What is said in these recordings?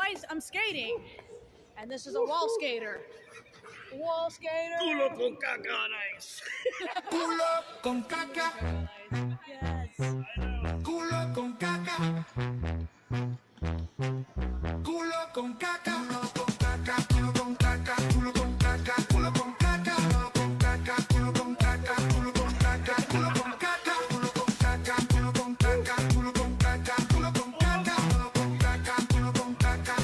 guys, I'm skating. And this is a wall skater. Wall skater. Culo con caca, nice. Culo con caca. Yes. Culo con caca. Culo con caca. Culo con caca. Culo con caca. Culo con caca. Culo con caca. Culo con caca. Culo con caca. Culo con caca. Culo con caca. Culo con caca. Culo con caca. Culo con caca. Culo con caca.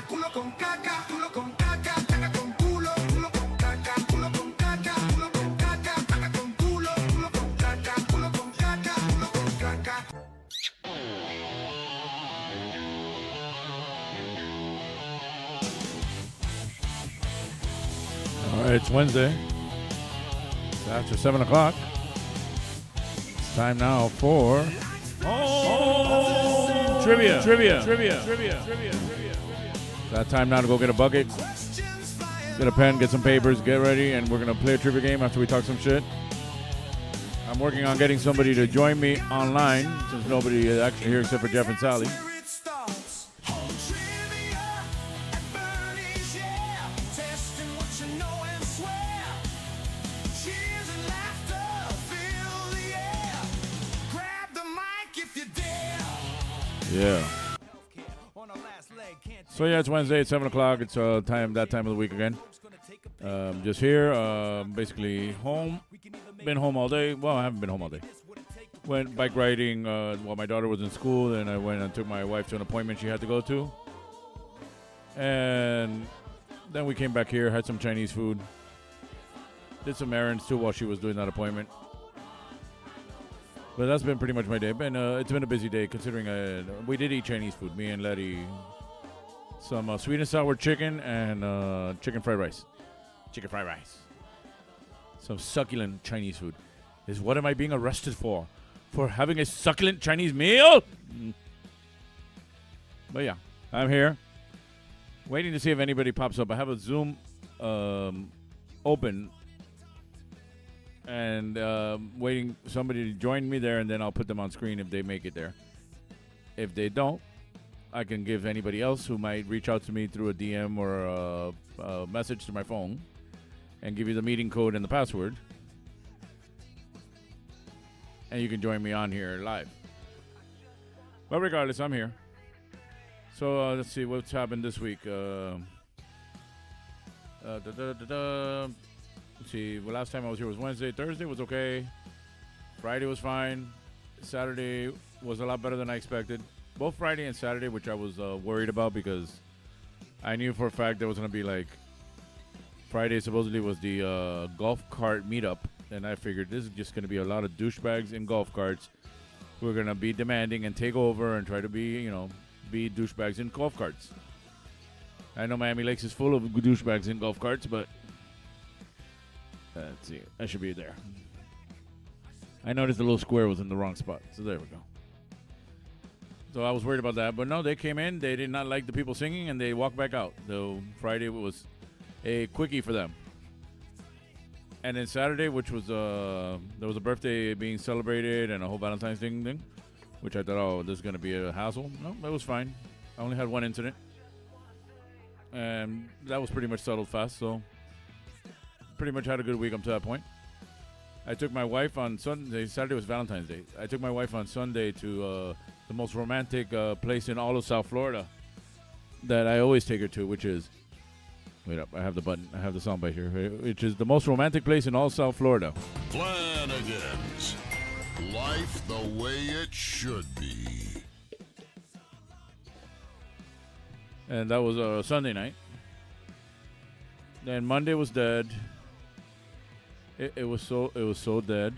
Culo con caca. Culo con caca. Culo con caca. Culo con caca. Culo con caca. Caca con culo. Culo con caca. Culo con caca. Culo con caca. Caca con culo. Culo con caca. Culo con caca. Culo con caca. All right, it's Wednesday. It's after 7 o'clock. It's time now for trivia. It's that time now to go get a bucket, get a pen, get some papers, get ready, and we're going to play a trivia game after we talk some shit. I'm working on getting somebody to join me online since nobody is actually here except for Geoff and Sally. Yeah. So yeah, it's Wednesday. It's 7 o'clock. It's that time of the week again. Just here, basically home. Been home all day. Well, I haven't been home all day. Went bike riding while my daughter was in school. Then I went and took my wife to an appointment she had to go to. And then we came back here, had some Chinese food. Did some errands too while she was doing that appointment. But that's been pretty much my day. It's been a busy day considering we did eat Chinese food. Me and Letty. Some sweet and sour chicken and chicken fried rice. Chicken fried rice. Some succulent Chinese food. What am I being arrested for? For having a succulent Chinese meal? But yeah, I'm here. Waiting to see if anybody pops up. I have a Zoom open. And waiting for somebody to join me there, and then I'll put them on screen if they make it there. If they don't, I can give anybody else who might reach out to me through a DM or a message to my phone and give you the meeting code and the password. And you can join me on here live. But regardless, I'm here. So let's see what's happened this week. Let's see, well, last time I was here was Wednesday. Thursday was okay. Friday was fine. Saturday was a lot better than I expected. Both Friday and Saturday, which I was worried about because I knew for a fact there was going to be like Friday supposedly was the golf cart meetup. And I figured this is just going to be a lot of douchebags in golf carts who are going to be demanding and take over and try to be douchebags in golf carts. I know Miami Lakes is full of douchebags in golf carts, but let's see. I should be there. I noticed the little square was in the wrong spot. So there we go. So I was worried about that. But no, they came in. They did not like the people singing, and they walked back out. So Friday was a quickie for them. And then Saturday, which was there was a birthday being celebrated and a whole Valentine's Day thing, which I thought, oh, this is going to be a hassle. No, that was fine. I only had one incident. And that was pretty much settled fast, so pretty much had a good week up to that point. I took my wife on Sunday. Saturday was Valentine's Day. I took my wife on Sunday to the most romantic place in all of South Florida that I always take her to, which is, wait up, I have the button. I have the soundbite here, which is the most romantic place in all South Florida. Flanagan's. Life the way it should be. And that was Sunday night. Then Monday was dead. It was so dead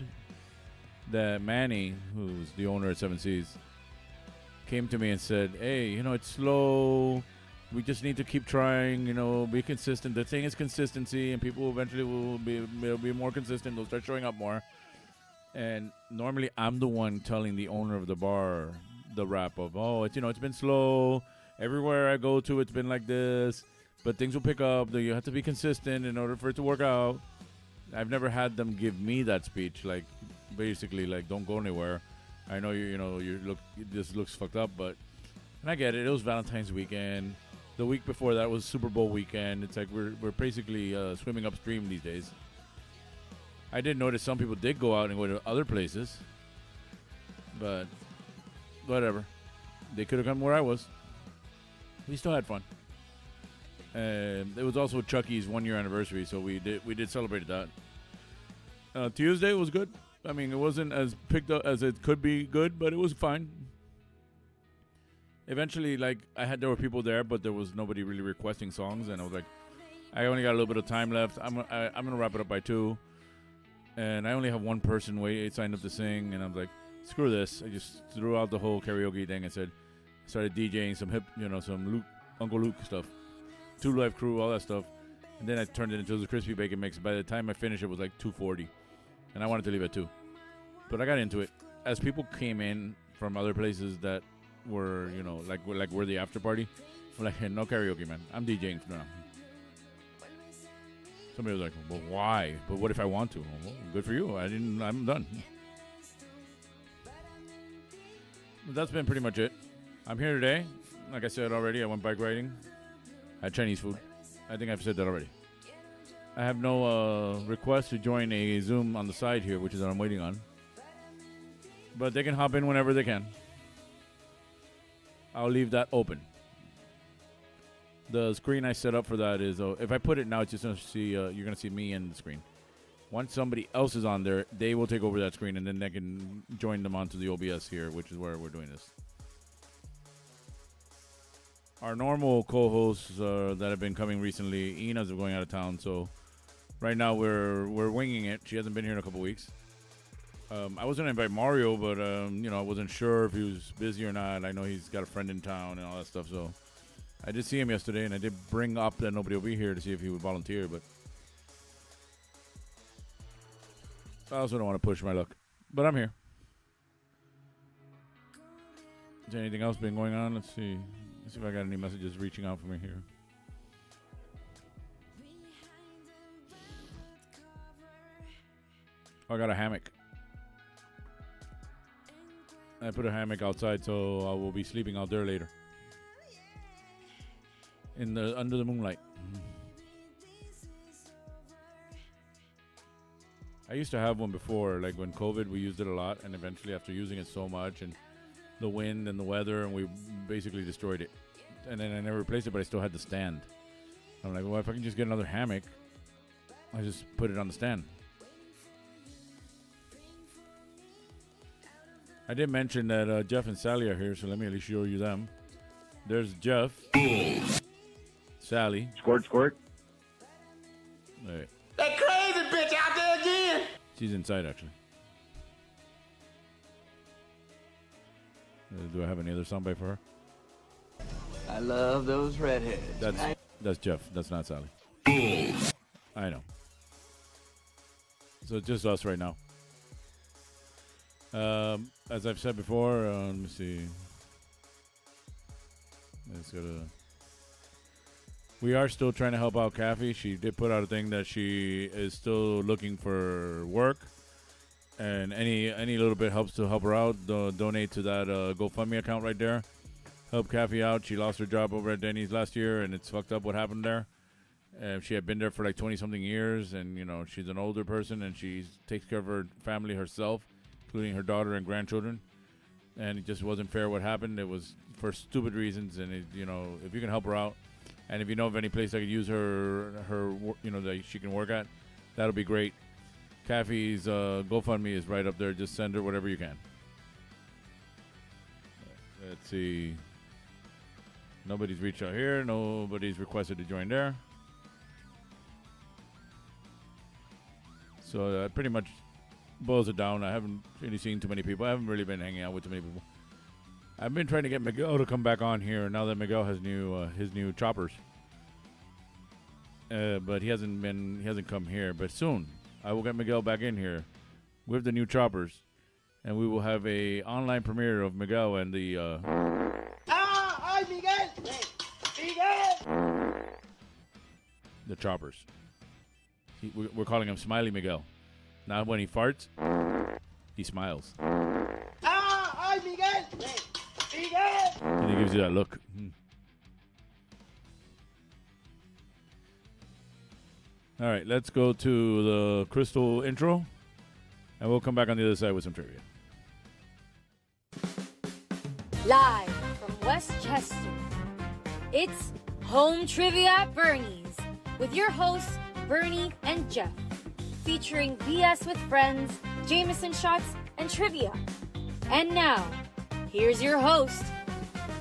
that Manny, who's the owner at Seven Seas, came to me and said, "Hey, it's slow. We just need to keep trying. Be consistent. The thing is consistency, and people eventually will be more consistent. They'll start showing up more." And normally, I'm the one telling the owner of the bar the rap of, "Oh, it's been slow. Everywhere I go to, it's been like this. But things will pick up. You have to be consistent in order for it to work out." I've never had them give me that speech, like basically like don't go anywhere. I know you look this looks fucked up, but And I get it. It was Valentine's weekend. The week before that was Super Bowl weekend. It's like we're basically swimming upstream these days. I did notice some people did go out and go to other places. But whatever. They could have come where I was. We still had fun. It was also Chucky's 1-year anniversary, so we did celebrate that. Tuesday was good. I mean, it wasn't as picked up as it could be good, but it was fine. Eventually, like, there were people there, but there was nobody really requesting songs, and I was like, I only got a little bit of time left. I'm gonna wrap it up by 2, and I only have one person signed up to sing, and I was like, screw this. I just threw out the whole karaoke thing and started DJing some some Uncle Luke stuff, 2 Live Crew, all that stuff, and then I turned it into the crispy bacon mix. By the time I finished, it was like 2:40, and I wanted to leave at 2, but I got into it as people came in from other places that were, like we're the after party. I'm like, hey, no karaoke, man. I'm DJing from now. Somebody was like, well, why? But what if I want to? Well, good for you. I'm done. But that's been pretty much it. I'm here today. Like I said already, I went bike riding. I had Chinese food. I think I've said that already. I have no request to join a Zoom on the side here, which is what I'm waiting on. But they can hop in whenever they can. I'll leave that open. The screen I set up for that is, if I put it now, it's just going to see, you're going to see me in the screen. Once somebody else is on there, they will take over that screen, and then they can join them onto the OBS here, which is where we're doing this. Our normal co-hosts that have been coming recently, Ina's going out of town, so right now we're winging it. She hasn't been here in a couple weeks. I was going to invite Mario, but, I wasn't sure if he was busy or not. I know he's got a friend in town and all that stuff, so I did see him yesterday, and I did bring up that nobody will be here to see if he would volunteer, but I also don't want to push my luck. But I'm here. Is there anything else been going on? Let's see. Let's see if I got any messages reaching out for me here. I got a hammock. I put a hammock outside, so I will be sleeping out there later. Under the moonlight. I used to have one before, like when COVID, we used it a lot, and eventually after using it so much and the wind and the weather, and we basically destroyed it. And then I never replaced it, but I still had the stand. I'm like, well, if I can just get another hammock, I just put it on the stand. I did mention that Geoff and Sally are here, so let me at least show you them. There's Geoff. Sally. Squirt, squirt. Right. That crazy bitch out there again. She's inside, actually. Do I have any other soundbite for her? I love those redheads. That's Geoff. That's not Sally. I know. So it's just us right now. As I've said before, let me see. We are still trying to help out Kathy. She did put out a thing that she is still looking for work, and any little bit helps to help her out. Donate to that GoFundMe account right there. Help Kathy out. She lost her job over at Denny's last year, and it's fucked up what happened there. She had been there for like 20-something years, and she's an older person, and she takes care of her family herself, including her daughter and grandchildren. And it just wasn't fair what happened. It was for stupid reasons, and if you can help her out, and if you know of any place I could use her that she can work at, that'll be great. Kathy's GoFundMe is right up there. Just send her whatever you can. Let's see. Nobody's reached out here. Nobody's requested to join there. So that pretty much boils it down. I haven't really seen too many people. I haven't really been hanging out with too many people. I've been trying to get Miguel to come back on here now that Miguel has his new choppers. But he hasn't come here. But soon I will get Miguel back in here with the new choppers, and we will have a online premiere of Miguel and the the choppers. We're calling him Smiley Miguel. Now when he farts, he smiles. And he gives Gives you that look. All right, let's go to the Crystal intro, and we'll come back on the other side with some trivia. Live from Westchester, it's Home Trivia at Bernie's with your hosts, Bernie and Geoff, featuring BS with friends, Jameson shots, and trivia. And now, here's your host,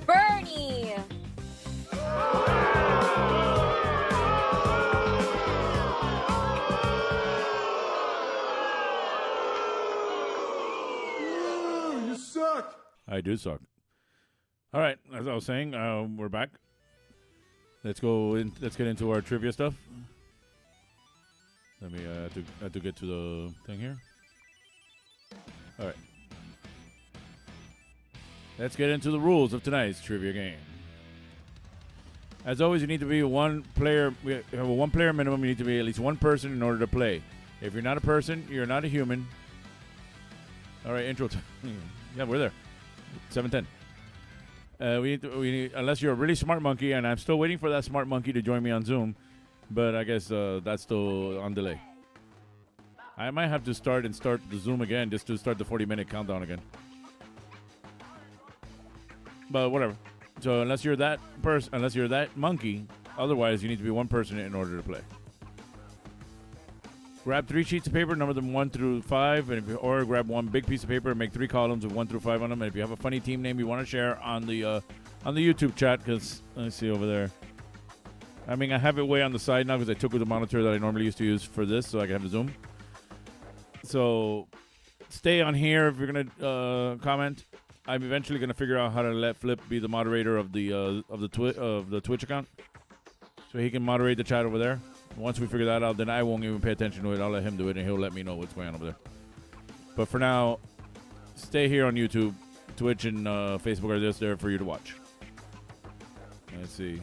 Bernie. You suck. I do suck. All right, as I was saying, we're back. Let's go in. Let's get into our trivia stuff. Let me have to get to the thing here. All right. Let's get into the rules of tonight's trivia game. As always, you need to be one player. We have a one player minimum. You need to be at least one person in order to play. If you're not a person, you're not a human. All right, intro time. Yeah, we're there. 7:10. We need, unless you're a really smart monkey, and I'm still waiting for that smart monkey to join me on Zoom, but I guess that's still on delay. I might have to start the Zoom again just to start the 40-minute countdown again. But whatever. So unless you're that monkey, otherwise you need to be one person in order to play. Grab 3 sheets of paper, number them 1 through 5, and or grab one big piece of paper and make 3 columns with 1 through 5 on them. And if you have a funny team name you want to share on the YouTube chat, because let me see over there. I mean, I have it way on the side now because I took with the monitor that I normally used to use for this, so I can have the Zoom. So stay on here if you're gonna comment. I'm eventually gonna figure out how to let Flip be the moderator of the Twitch account, so he can moderate the chat over there. Once we figure that out, then I won't even pay attention to it. I'll let him do it, and he'll let me know what's going on over there. But for now, stay here on YouTube. Twitch and Facebook are just there for you to watch. Let's see.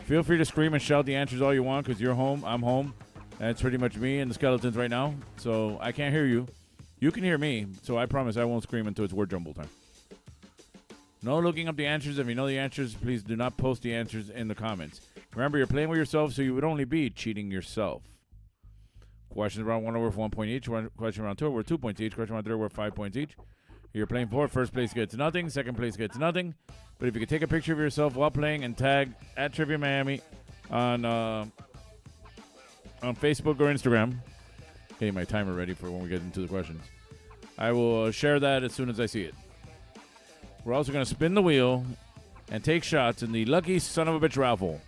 Feel free to scream and shout the answers all you want because you're home, I'm home. And it's pretty much me and the skeletons right now. So I can't hear you. You can hear me. So I promise I won't scream until it's word jumble time. No looking up the answers. If you know the answers, please do not post the answers in the comments. Remember, you're playing with yourself, so you would only be cheating yourself. Questions round 1 are worth 1 point each. Question round 2 are worth 2 points each. Question round 3 are worth 5 points each. You're playing for first place gets nothing. Second place gets nothing. But if you could take a picture of yourself while playing and tag at Trivia Miami on Facebook or Instagram. Getting my timer ready for when we get into the questions. I will share that as soon as I see it. We're also going to spin the wheel and take shots in the Lucky Son of a Bitch raffle.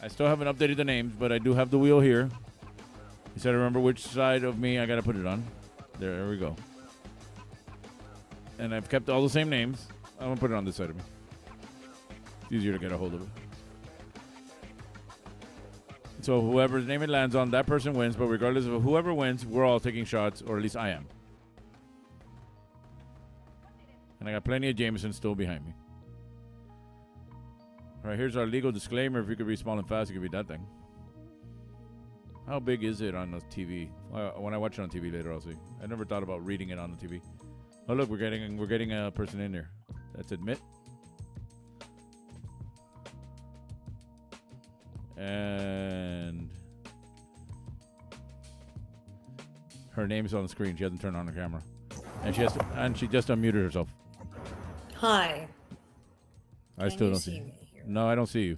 I still haven't updated the names, but I do have the wheel here. You said remember which side of me I got to put it on. There we go. And I've kept all the same names. I'm going to put it on this side of me. It's easier to get a hold of it. So whoever's name it lands on, that person wins. But regardless of whoever wins, we're all taking shots, or at least I am. And I got plenty of Jameson still behind me. All right, here's our legal disclaimer. If you could read small and fast, you could read that thing. How big is it on the TV? When I watch it on TV later, I'll see. I never thought about reading it on the TV. Oh, look, we're getting a person in there. Let's admit. And her name's on the screen. She hasn't turned on her camera, and she just unmuted herself. Hi. I still don't see you. No, I don't see you.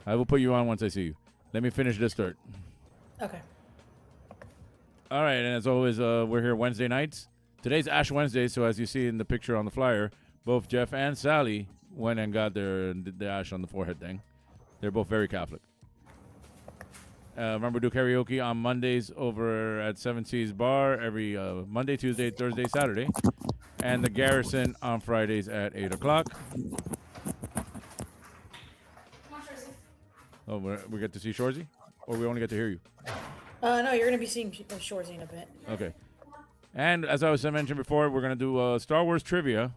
I will put you on once I see you. Let me finish this dirt. Okay. All right, and as always, we're here Wednesday nights. Today's Ash Wednesday, so as you see in the picture on the flyer, both Geoff and Sally went and got the ash on the forehead thing. They're both very Catholic. Remember, do karaoke on Mondays over at 7 Seas Bar every Monday, Tuesday, Thursday, Saturday. And the Garrison on Fridays at 8 o'clock. Oh, we get to see Shorzy? Or we only get to hear you? No, you're going to be seeing Shorzy in a bit. Okay. And as I was mentioned before, we're going to do Star Wars trivia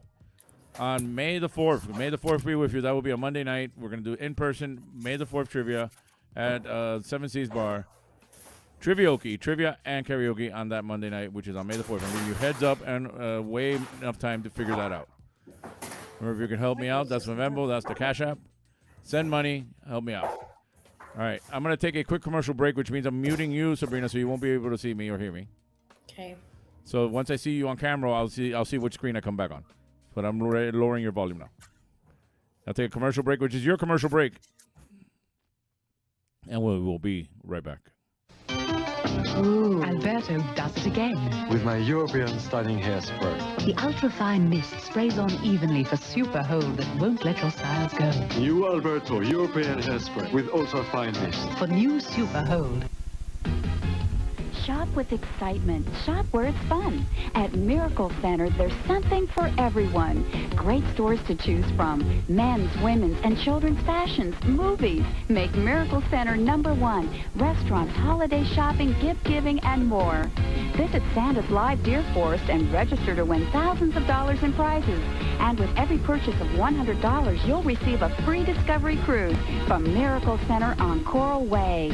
on May the 4th. May the 4th be with you. That will be a Monday night. We're going to do in-person May the 4th trivia at 7 Seas Bar. Trivia and karaoke on that Monday night, which is on May the 4th. I'm giving you heads up and way enough time to figure that out. Or if you can help me out, that's my Venmo. That's the Cash App. Send money. Help me out. All right. I'm going to take a quick commercial break, which means I'm muting you, Sabrina, so you won't be able to see me or hear me. Okay. So once I see you on camera, I'll see which screen I come back on. But I'm lowering your volume now. I'll take a commercial break, which is your commercial break. And we'll be right back. Ooh. Alberto does it again. With my European styling hairspray. The ultrafine mist sprays on evenly for super hold that won't let your styles go. New Alberto European hairspray with ultrafine mist. For new super hold. Shop with excitement. Shop where it's fun. At Miracle Center, there's something for everyone. Great stores to choose from. Men's, women's, and children's fashions, movies. Make Miracle Center #1. Restaurants, holiday shopping, gift giving, and more. Visit Santa's Live Deer Forest and register to win thousands of dollars in prizes. And with every purchase of $100, you'll receive a free Discovery Cruise from Miracle Center on Coral Way.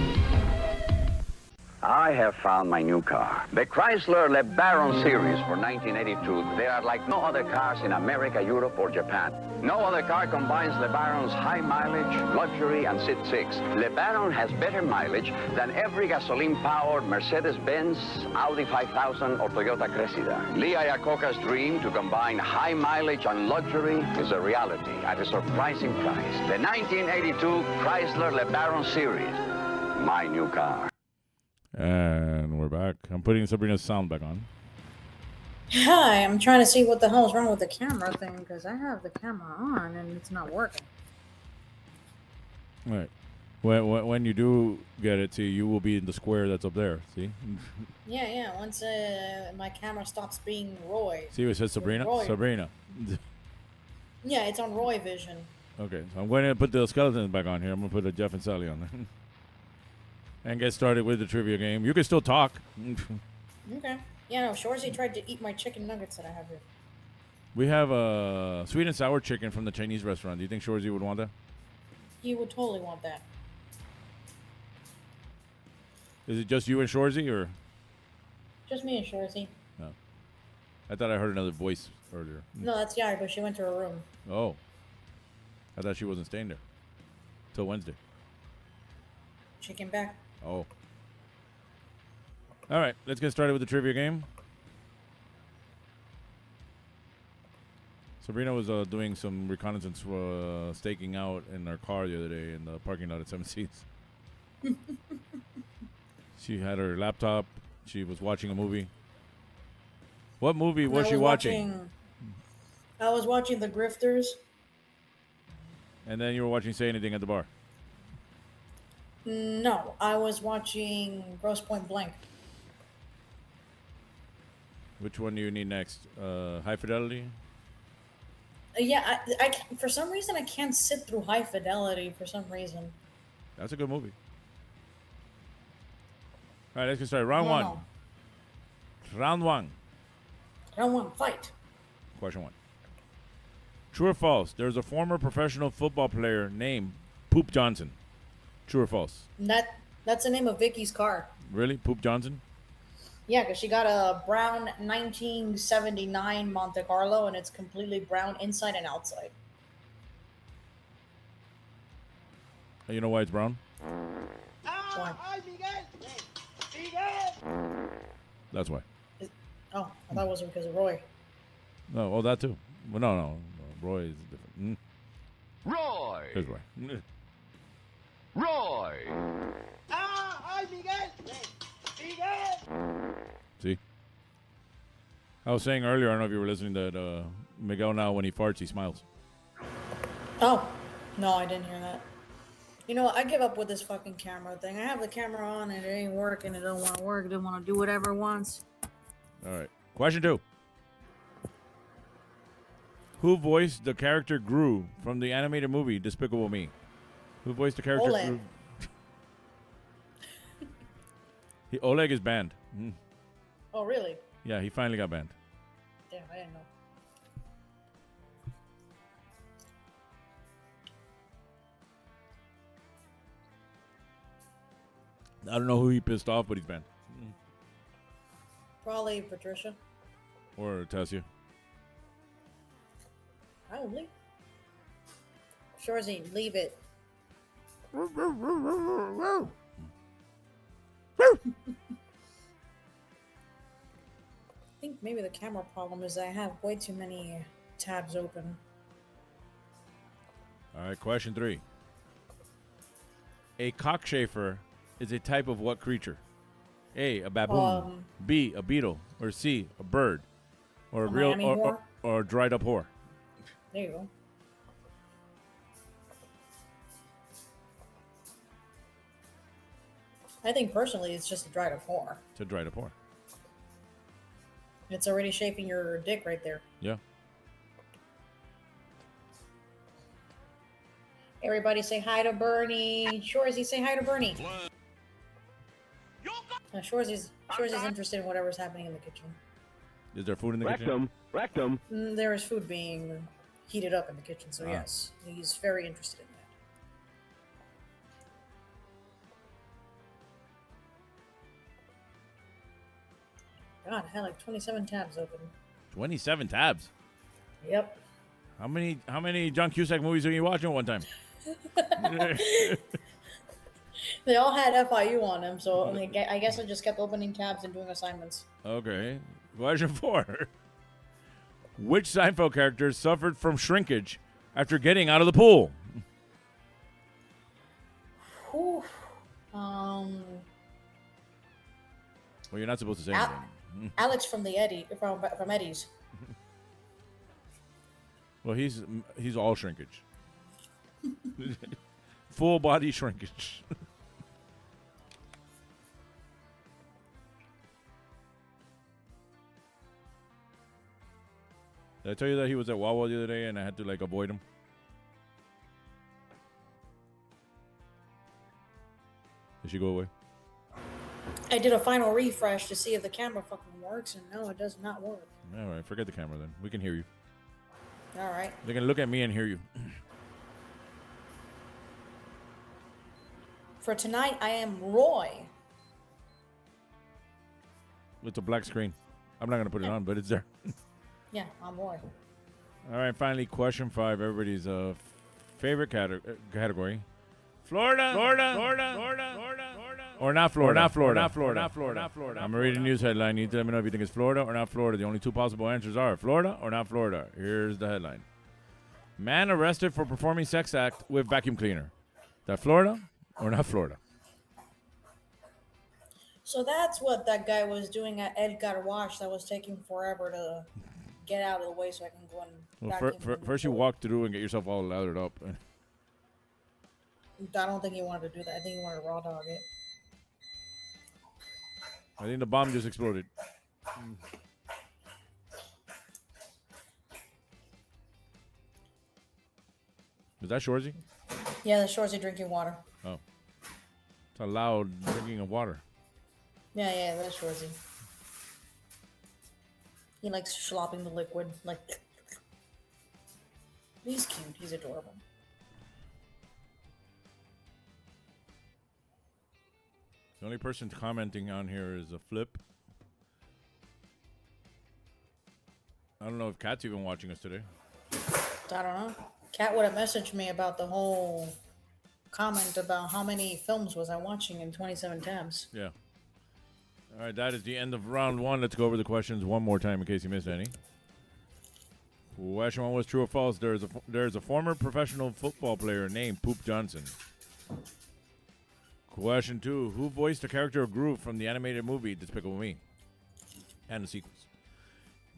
I have found my new car. The Chrysler LeBaron series for 1982. They are like no other cars in America, Europe, or Japan. No other car combines LeBaron's high mileage, luxury, and Sit 6. LeBaron has better mileage than every gasoline-powered Mercedes-Benz, Audi 5000, or Toyota Cressida. Lee Iacocca's dream to combine high mileage and luxury is a reality at a surprising price. The 1982 Chrysler LeBaron series. My new car. And we're back. I'm putting Sabrina's sound back on. Hi, I'm trying to see what the hell is wrong with the camera thing because I have the camera on and it's not working. All right. When you do get it, see, you will be in the square that's up there. See? Yeah. Once my camera stops being Roy. See what it says, Sabrina? Roy. Sabrina. Yeah, it's on Roy Vision. Okay, so I'm going to put the skeletons back on here. I'm going to put a Geoff and Sally on there. And get started with the trivia game. You can still talk. Okay. Yeah, no, Shorzy tried to eat my chicken nuggets that I have here. We have a sweet and sour chicken from the Chinese restaurant. Do you think Shorzy would want that? He would totally want that. Is it just you and Shorzy, or? Just me and Shorzy. No. I thought I heard another voice earlier. No, that's Yari, but she went to her room. Oh. I thought she wasn't staying there. Till Wednesday. She came back. Oh. All right, let's get started with the trivia game. Sabrina was doing some reconnaissance, staking out in her car the other day in the parking lot at Seven Seas. She had her laptop. She was watching a movie. What movie was she watching? I was watching The Grifters. And then you were watching Say Anything at the bar. No, I was watching Grosse Point Blank. Which one do you need next? High Fidelity? Yeah, I for some reason I can't sit through High Fidelity for some reason. That's a good movie. All right, let's get started. Round one. Round one. Round one, fight. Question one. True or false? There's a former professional football player named Poop Johnson. True or false? That's the name of Vicky's car. Really? Poop Johnson? Yeah, because she got a brown 1979 Monte Carlo, and it's completely brown inside and outside. You know why it's brown? Why? That's why. Oh, I thought it was because of Roy. No, oh, that too. Well, no. Roy is different. Roy! Here's Roy. Roy! See? I was saying earlier, I don't know if you were listening, that Miguel now, when he farts, he smiles. Oh, no, I didn't hear that. You know, I give up with this fucking camera thing. I have the camera on and it ain't working. It don't want to work. It don't want to do whatever it wants. All right. Question two. Who voiced the character Gru from the animated movie Despicable Me? Who voiced the character Oleg. Gru? Oleg is banned. Oh, really? Yeah, he finally got banned. Damn, I didn't know. I don't know who he pissed off, but he's banned. Probably Patricia. Or Tassia. Probably. Shorzy, leave it. I think maybe the camera problem is I have way too many tabs open. All right, question 3. A cockchafer is a type of what creature? A, a baboon. B, a beetle. Or C, a bird. Or a real or dried up whore. There you go. I think personally it's just a dried up whore. It's a dried up whore. It's already shaping your dick right there. Yeah. Everybody say hi to Bernie. Shorzy, say hi to Bernie. Shorzy's interested in whatever's happening in the kitchen. Is there food in the kitchen? Rectum. There is food being heated up in the kitchen, so yes, he's very interested in that. God, I had like 27 tabs open. 27 tabs? Yep. How many John Cusack movies are you watching at one time? They all had FIU on them, so I guess I just kept opening tabs and doing assignments. Okay. Question 4. Which Seinfeld character suffered from shrinkage after getting out of the pool? Whew. Well, you're not supposed to say anything. Alex from from Eddie's. Well, he's all shrinkage. Full body shrinkage. Did I tell you that he was at Wawa the other day and I had to like avoid him? Did she go away? I did a final refresh to see if the camera fucking works, and no, it does not work. All right, forget the camera then. We can hear you. All right. They can look at me and hear you. For tonight, I am Roy. It's a black screen. I'm not going to put it on, but it's there. Yeah, I'm Roy. All right, finally, question 5. Everybody's favorite category. Florida. Or not Florida. I'm going to read a news headline. You need to let me know if you think it's Florida or not Florida. The only two possible answers are Florida or not Florida. Here's the headline. Man arrested for performing sex act with vacuum cleaner. That Florida or not Florida? So that's what that guy was doing at Edgar Wash that was taking forever to get out of the way so I can go and vacuum. First you walk through and get yourself all lathered up. I don't think he wanted to do that. I think he wanted to raw dog it. I think the bomb just exploded. Is that Shorzy? Yeah, that's Shorzy drinking water. Oh. It's a loud drinking of water. Yeah, that's Shorzy. He likes slopping the liquid. Like, he's cute. He's adorable. The only person commenting on here is a Flip. I don't know if Kat's even watching us today. I don't know. Kat would have messaged me about the whole comment about how many films was I watching in 27 tabs. Yeah. All right, that is the end of round 1. Let's go over the questions one more time in case you missed any. Question 1 was true or false. There is a former professional football player named Poop Johnson. Question 2, who voiced the character of Groove from the animated movie Despicable Me and the sequels?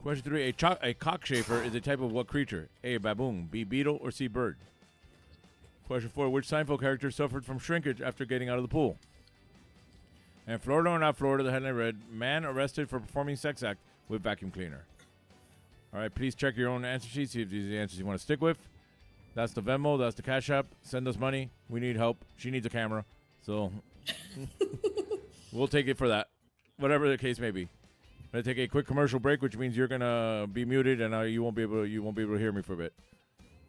Question 3, a cockchafer is a type of what creature? A, baboon, B, beetle, or C, bird? Question 4, which Seinfeld character suffered from shrinkage after getting out of the pool? And Florida or not Florida, the headline read, man arrested for performing sex act with vacuum cleaner. All right, please check your own answer sheet, see if these are the answers you want to stick with. That's the Venmo, that's the Cash App. Send us money. We need help. She needs a camera. So we'll take it for that, whatever the case may be. I'm gonna take a quick commercial break, which means you're gonna be muted and you won't be able to hear me for a bit.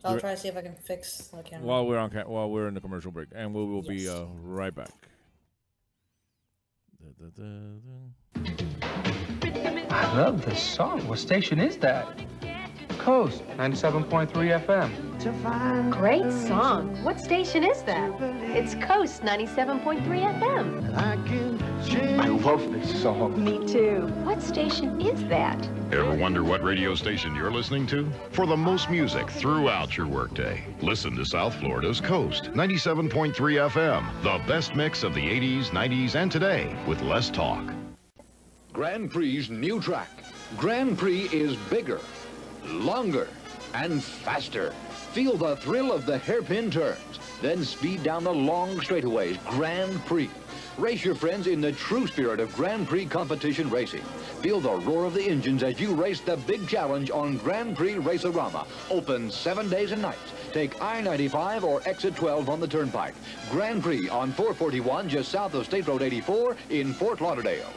I'll try to see if I can fix the camera while we're in the commercial break, and we will be right back. I love this song. What station is that? Coast, 97.3 FM. Great song. What station is that? It's Coast 97.3 FM. I love this song. Me too. What station is that? Ever wonder what radio station you're listening to? For the most music throughout your workday, listen to South Florida's Coast 97.3 FM. The best mix of the 80s, 90s, and today with less talk. Grand Prix's new track. Grand Prix is bigger, longer, and faster. Feel the thrill of the hairpin turns, then speed down the long straightaways. Grand Prix. Race your friends in the true spirit of Grand Prix competition racing. Feel the roar of the engines as you race the big challenge on Grand Prix Race-A-Rama. Open 7 days and nights. Take I-95 or Exit 12 on the Turnpike. Grand Prix on 441 just south of State Road 84 in Fort Lauderdale.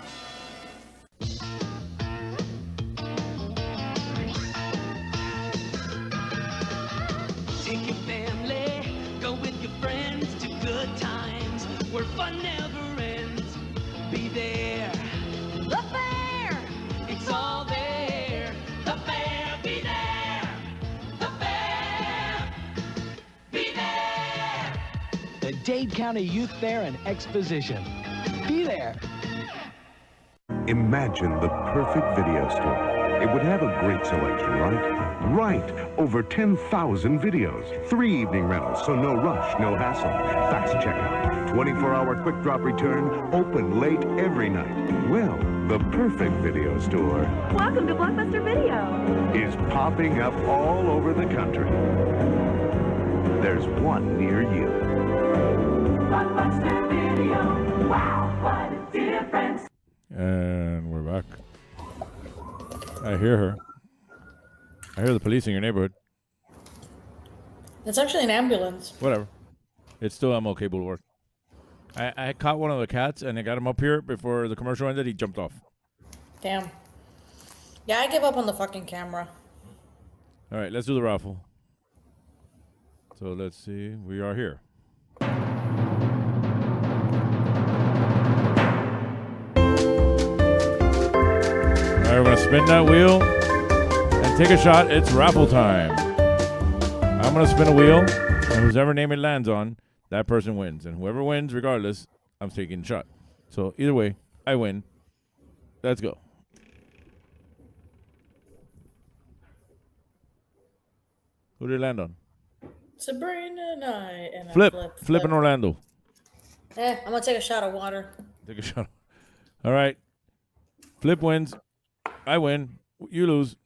Take your family, go with your friends to good times where fun never ends. Be there. The fair, it's all there. The fair, be there. The fair, be there. The Dade County Youth Fair and Exposition. Be there. Imagine the perfect video store. It would have a great selection, right? Right! Over 10,000 videos. 3 evening rentals, so no rush, no hassle. Fast checkout. 24-hour quick drop return. Open late every night. Well, the perfect video store. Welcome to Blockbuster Video. Is popping up all over the country. There's one near you. Blockbuster Video. Wow, what a difference. And we're back. I hear her. I hear the police in your neighborhood. It's actually an ambulance. Whatever. It's still MLK Boulevard. I caught one of the cats and I got him up here before the commercial ended. He jumped off. Damn. Yeah, I give up on the fucking camera. All right, let's do the raffle. So let's see. We are here. All right, we're going to spin that wheel and take a shot. It's raffle time. I'm going to spin a wheel, and whoever name it lands on, that person wins. And whoever wins, regardless, I'm taking a shot. So either way, I win. Let's go. Who did it land on? Sabrina and I. And Flip. I Flip in Orlando. I'm going to take a shot of water. Take a shot. All right. Flip wins. I win. You lose.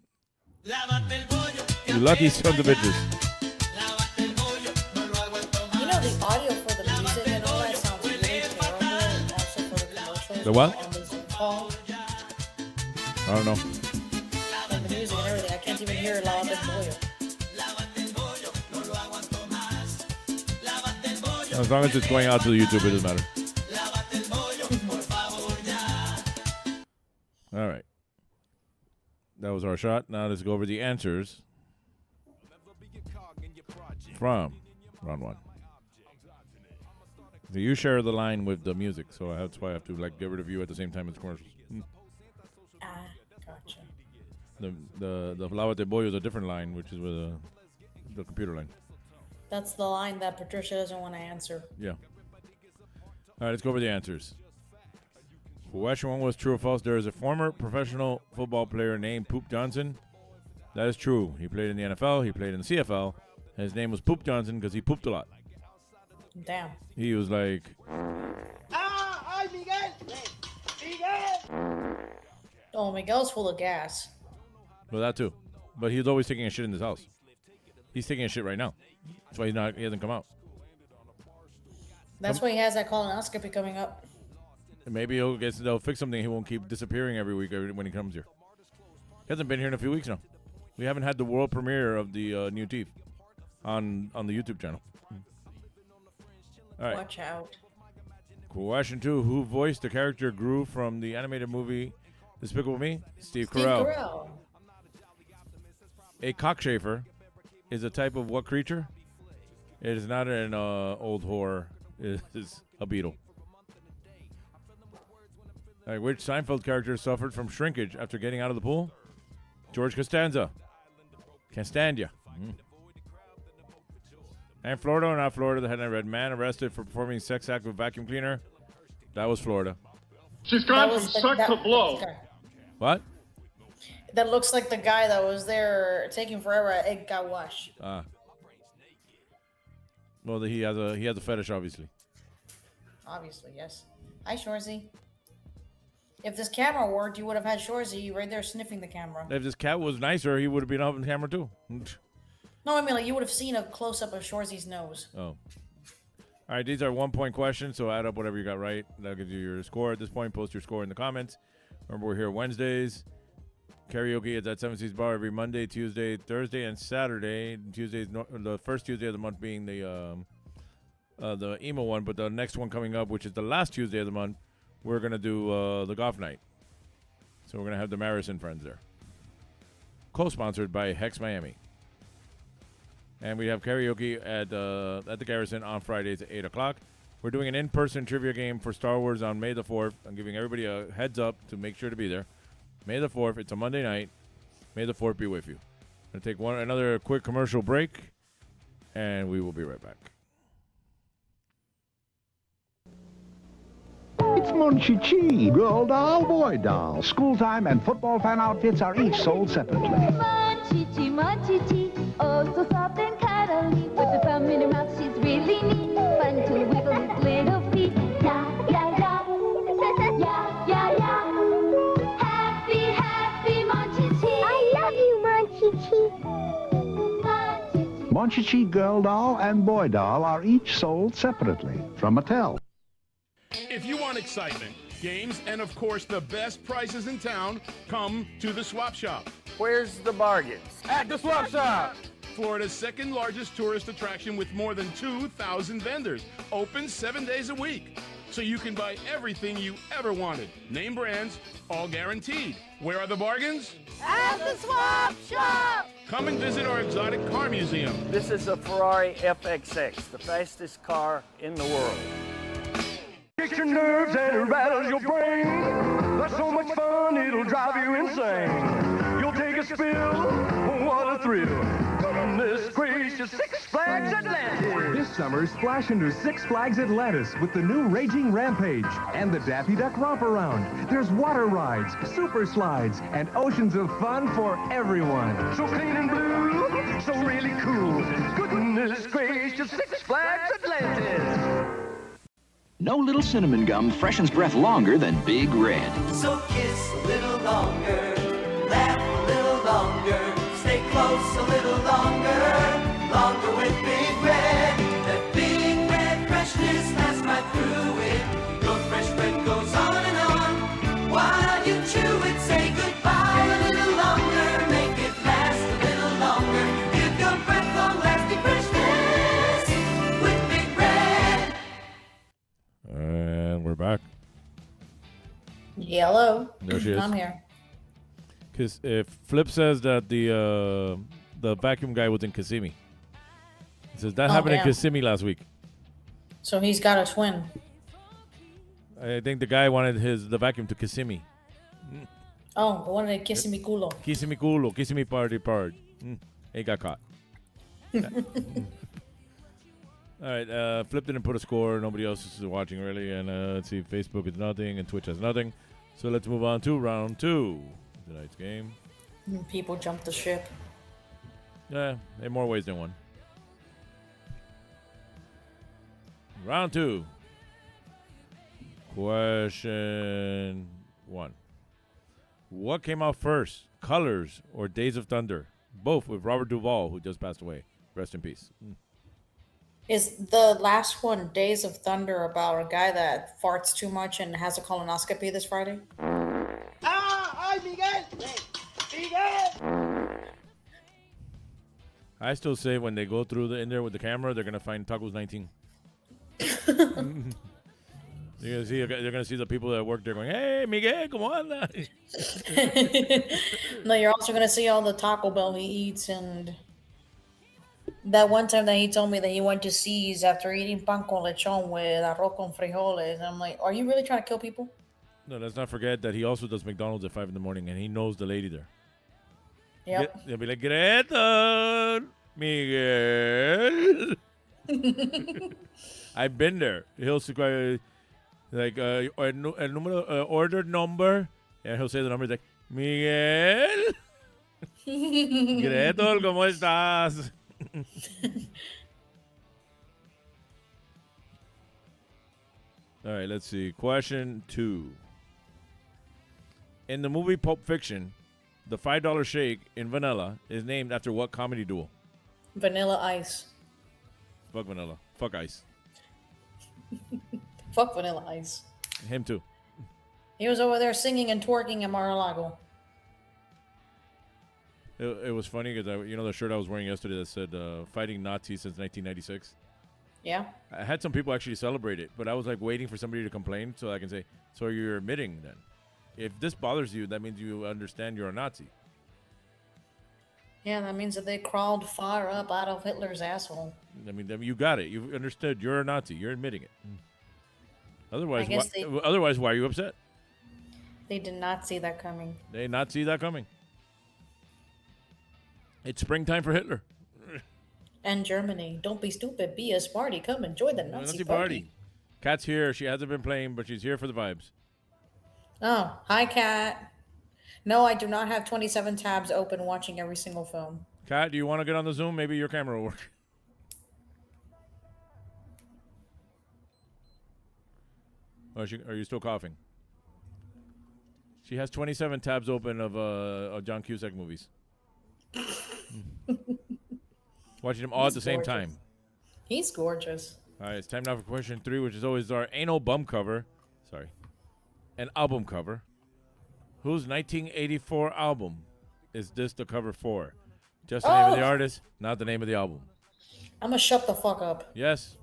You lucky sons of bitches. You know, the audio for the music and all that sounds really terrible. Also for the commercials. The what? On the Zoom call. I don't know. And the music and everything. I can't even hear La Del Pollo. As long as it's going out to the YouTube, it doesn't matter. All right. That was our shot. Now let's go over the answers from round one. So you share the line with the music, so that's why I have to get rid of you at the same time as the commercials. Gotcha. The Lávate Bollo is a different line, which is with the computer line. That's the line that Patricia doesn't want to answer. Yeah. All right, let's go over the answers. Question one was true or false. There is a former professional football player named Poop Johnson. That is true. He played in the NFL. He played in the CFL. His name was Poop Johnson because he pooped a lot. Damn. He was like... ¡Ay, Miguel! ¡Miguel! Oh, Miguel's full of gas. Well, that too. But he's always taking a shit in his house. He's taking a shit right now. That's why he hasn't come out. That's why he has that colonoscopy coming up. Maybe they'll fix something. He won't keep disappearing every week when he comes here. He hasn't been here in a few weeks now. We haven't had the world premiere of the new teeth on the YouTube channel. All right. Watch out. Question two. Who voiced the character Gru from the animated movie Despicable Me? Steve Carell. A cockchafer is a type of what creature? It is not an old whore. It is a beetle. All right, which Seinfeld character suffered from shrinkage after getting out of the pool? George Costanza. Can't stand you. And Florida or not Florida, the headline read, man arrested for performing sex act with vacuum cleaner. That was Florida. She's gone from suck to blow. What? That looks like the guy that was there taking forever at Egg Got Wash. Well, he has a fetish, obviously. Obviously, yes. Hi, Shorzy. If this camera worked, you would have had Shorzy right there sniffing the camera. If this cat was nicer, he would have been on camera too. No, I mean, like, you would have seen a close-up of Shorzy's nose. Oh. All right, these are 1-point questions, so add up whatever you got right. That'll give you your score at this point. Post your score in the comments. Remember, we're here Wednesdays. Karaoke is at 7 Seas Bar every Monday, Tuesday, Thursday, and Saturday. Tuesday's the first Tuesday of the month being the emo one, but the next one coming up, which is the last Tuesday of the month, we're going to do the golf night. So we're going to have the Maris and friends there. Co-sponsored by Hex Miami. And we have karaoke at the Garrison on Fridays at 8 o'clock. We're doing an in-person trivia game for Star Wars on May the 4th. I'm giving everybody a heads up to make sure to be there. May the 4th. It's a Monday night. May the 4th be with you. I'm going to take another quick commercial break, and we will be right back. It's Monchichi, girl doll, boy doll. School time and football fan outfits are each sold separately. Monchichi, Monchichi, oh so soft and cuddly. With the thumb in her mouth, she's really neat. Fun to wiggle his little feet. Yeah, yeah, yeah. Yeah, yeah, yeah. Happy, happy Monchichi. I love you, Monchichi. Monchichi girl doll and boy doll are each sold separately from Mattel. If you want excitement, games, and of course the best prices in town, come to the Swap Shop. Where's the bargains? At the Swap Shop! Florida's second largest tourist attraction with more than 2,000 vendors. Open 7 days a week. So you can buy everything you ever wanted. Name brands, all guaranteed. Where are the bargains? At the Swap Shop! Come and visit our exotic car museum. This is a Ferrari FXX, the fastest car in the world. Kicks your nerves and it rattles your brain. That's so much fun, it'll drive you insane. You'll take a spill, what a thrill. Goodness gracious, Six Flags Atlantis. This summer, splash into Six Flags Atlantis with the new Raging Rampage and the Daffy Duck Romp Around. There's water rides, super slides, and oceans of fun for everyone. So clean and blue, so really cool. Goodness gracious, Six Flags Atlantis. No little cinnamon gum freshens breath longer than Big Red. So kiss a little longer, laugh a little longer, stay close a little longer, longer with Big Red. That Big Red freshness has right through it. Your fresh breath goes on and on. While you chew it, say goodbye a little longer, make it last a little longer. Give your breath long-lasting freshness with Big Red. And we're back. Hello. There she is. I'm here. Because if Flip says that the vacuum guy was in Kissimmee. He says that happened in Kissimmee last week. So he's got a twin. I think the guy wanted the vacuum to Kissimmee. Oh, the one that kissing me culo. Kissimmee culo, Kissimmee party part. He got caught. All right, Flip didn't put a score. Nobody else is watching really. And let's see, Facebook is nothing and Twitch has nothing. So let's move on to round 2. Tonight's game. People jump the ship. Yeah, in more ways than one. Round 2. Question 1. What came out first, Colors or Days of Thunder? Both with Robert Duvall, who just passed away. Rest in peace. Is the last one, Days of Thunder, about a guy that farts too much and has a colonoscopy this Friday? ¡Ay, Miguel! ¡Miguel! I still say when they go through in there with the camera, they're gonna find Tacos 19. They're gonna see the people that work there going, "Hey, Miguel, come on!" No, you're also gonna see all the Taco Bell he eats, and that one time that he told me that he went to C's after eating pan con lechon with arroz con frijoles. And I'm like, are you really trying to kill people? No, let's not forget that he also does McDonald's at 5 in the morning, and he knows the lady there. Yep. They'll be like, Greta, Miguel. I've been there. He'll say, like, order number. And he'll say the number. He's like, Miguel. Gretel, ¿cómo estás? All right, let's see. Question 2. In the movie Pulp Fiction, the $5 shake in vanilla is named after what comedy duo? Vanilla Ice. Fuck vanilla. Fuck ice. Fuck Vanilla Ice. Him too. He was over there singing and twerking at Mar-a-Lago. It was funny because the shirt I was wearing yesterday that said "Fighting Nazis since 1996." Yeah. I had some people actually celebrate it, but I was like waiting for somebody to complain so I can say, "So you're admitting then? If this bothers you, that means you understand you're a Nazi." Yeah, that means that they crawled far up out of Hitler's asshole. I mean, you got it. You understood. You're a Nazi. You're admitting it. Otherwise, why are you upset? They did not see that coming. They did not see that coming. It's springtime for Hitler. And Germany. Don't be stupid. Be a smarty. Come enjoy the Nazi party. Kat's here. She hasn't been playing, but she's here for the vibes. Oh, hi, Kat. No, I do not have 27 tabs open watching every single film. Kat, do you want to get on the Zoom? Maybe your camera will work. Oh, are you still coughing? She has 27 tabs open of John Cusack movies. Watching them all at the same time. He's gorgeous. All right, it's time now for question 3, which is always our anal bum cover. Sorry. An album cover. Whose 1984 album is this the cover for? Just the name of the artist, not the name of the album. I'm going to shut the fuck up. Yes.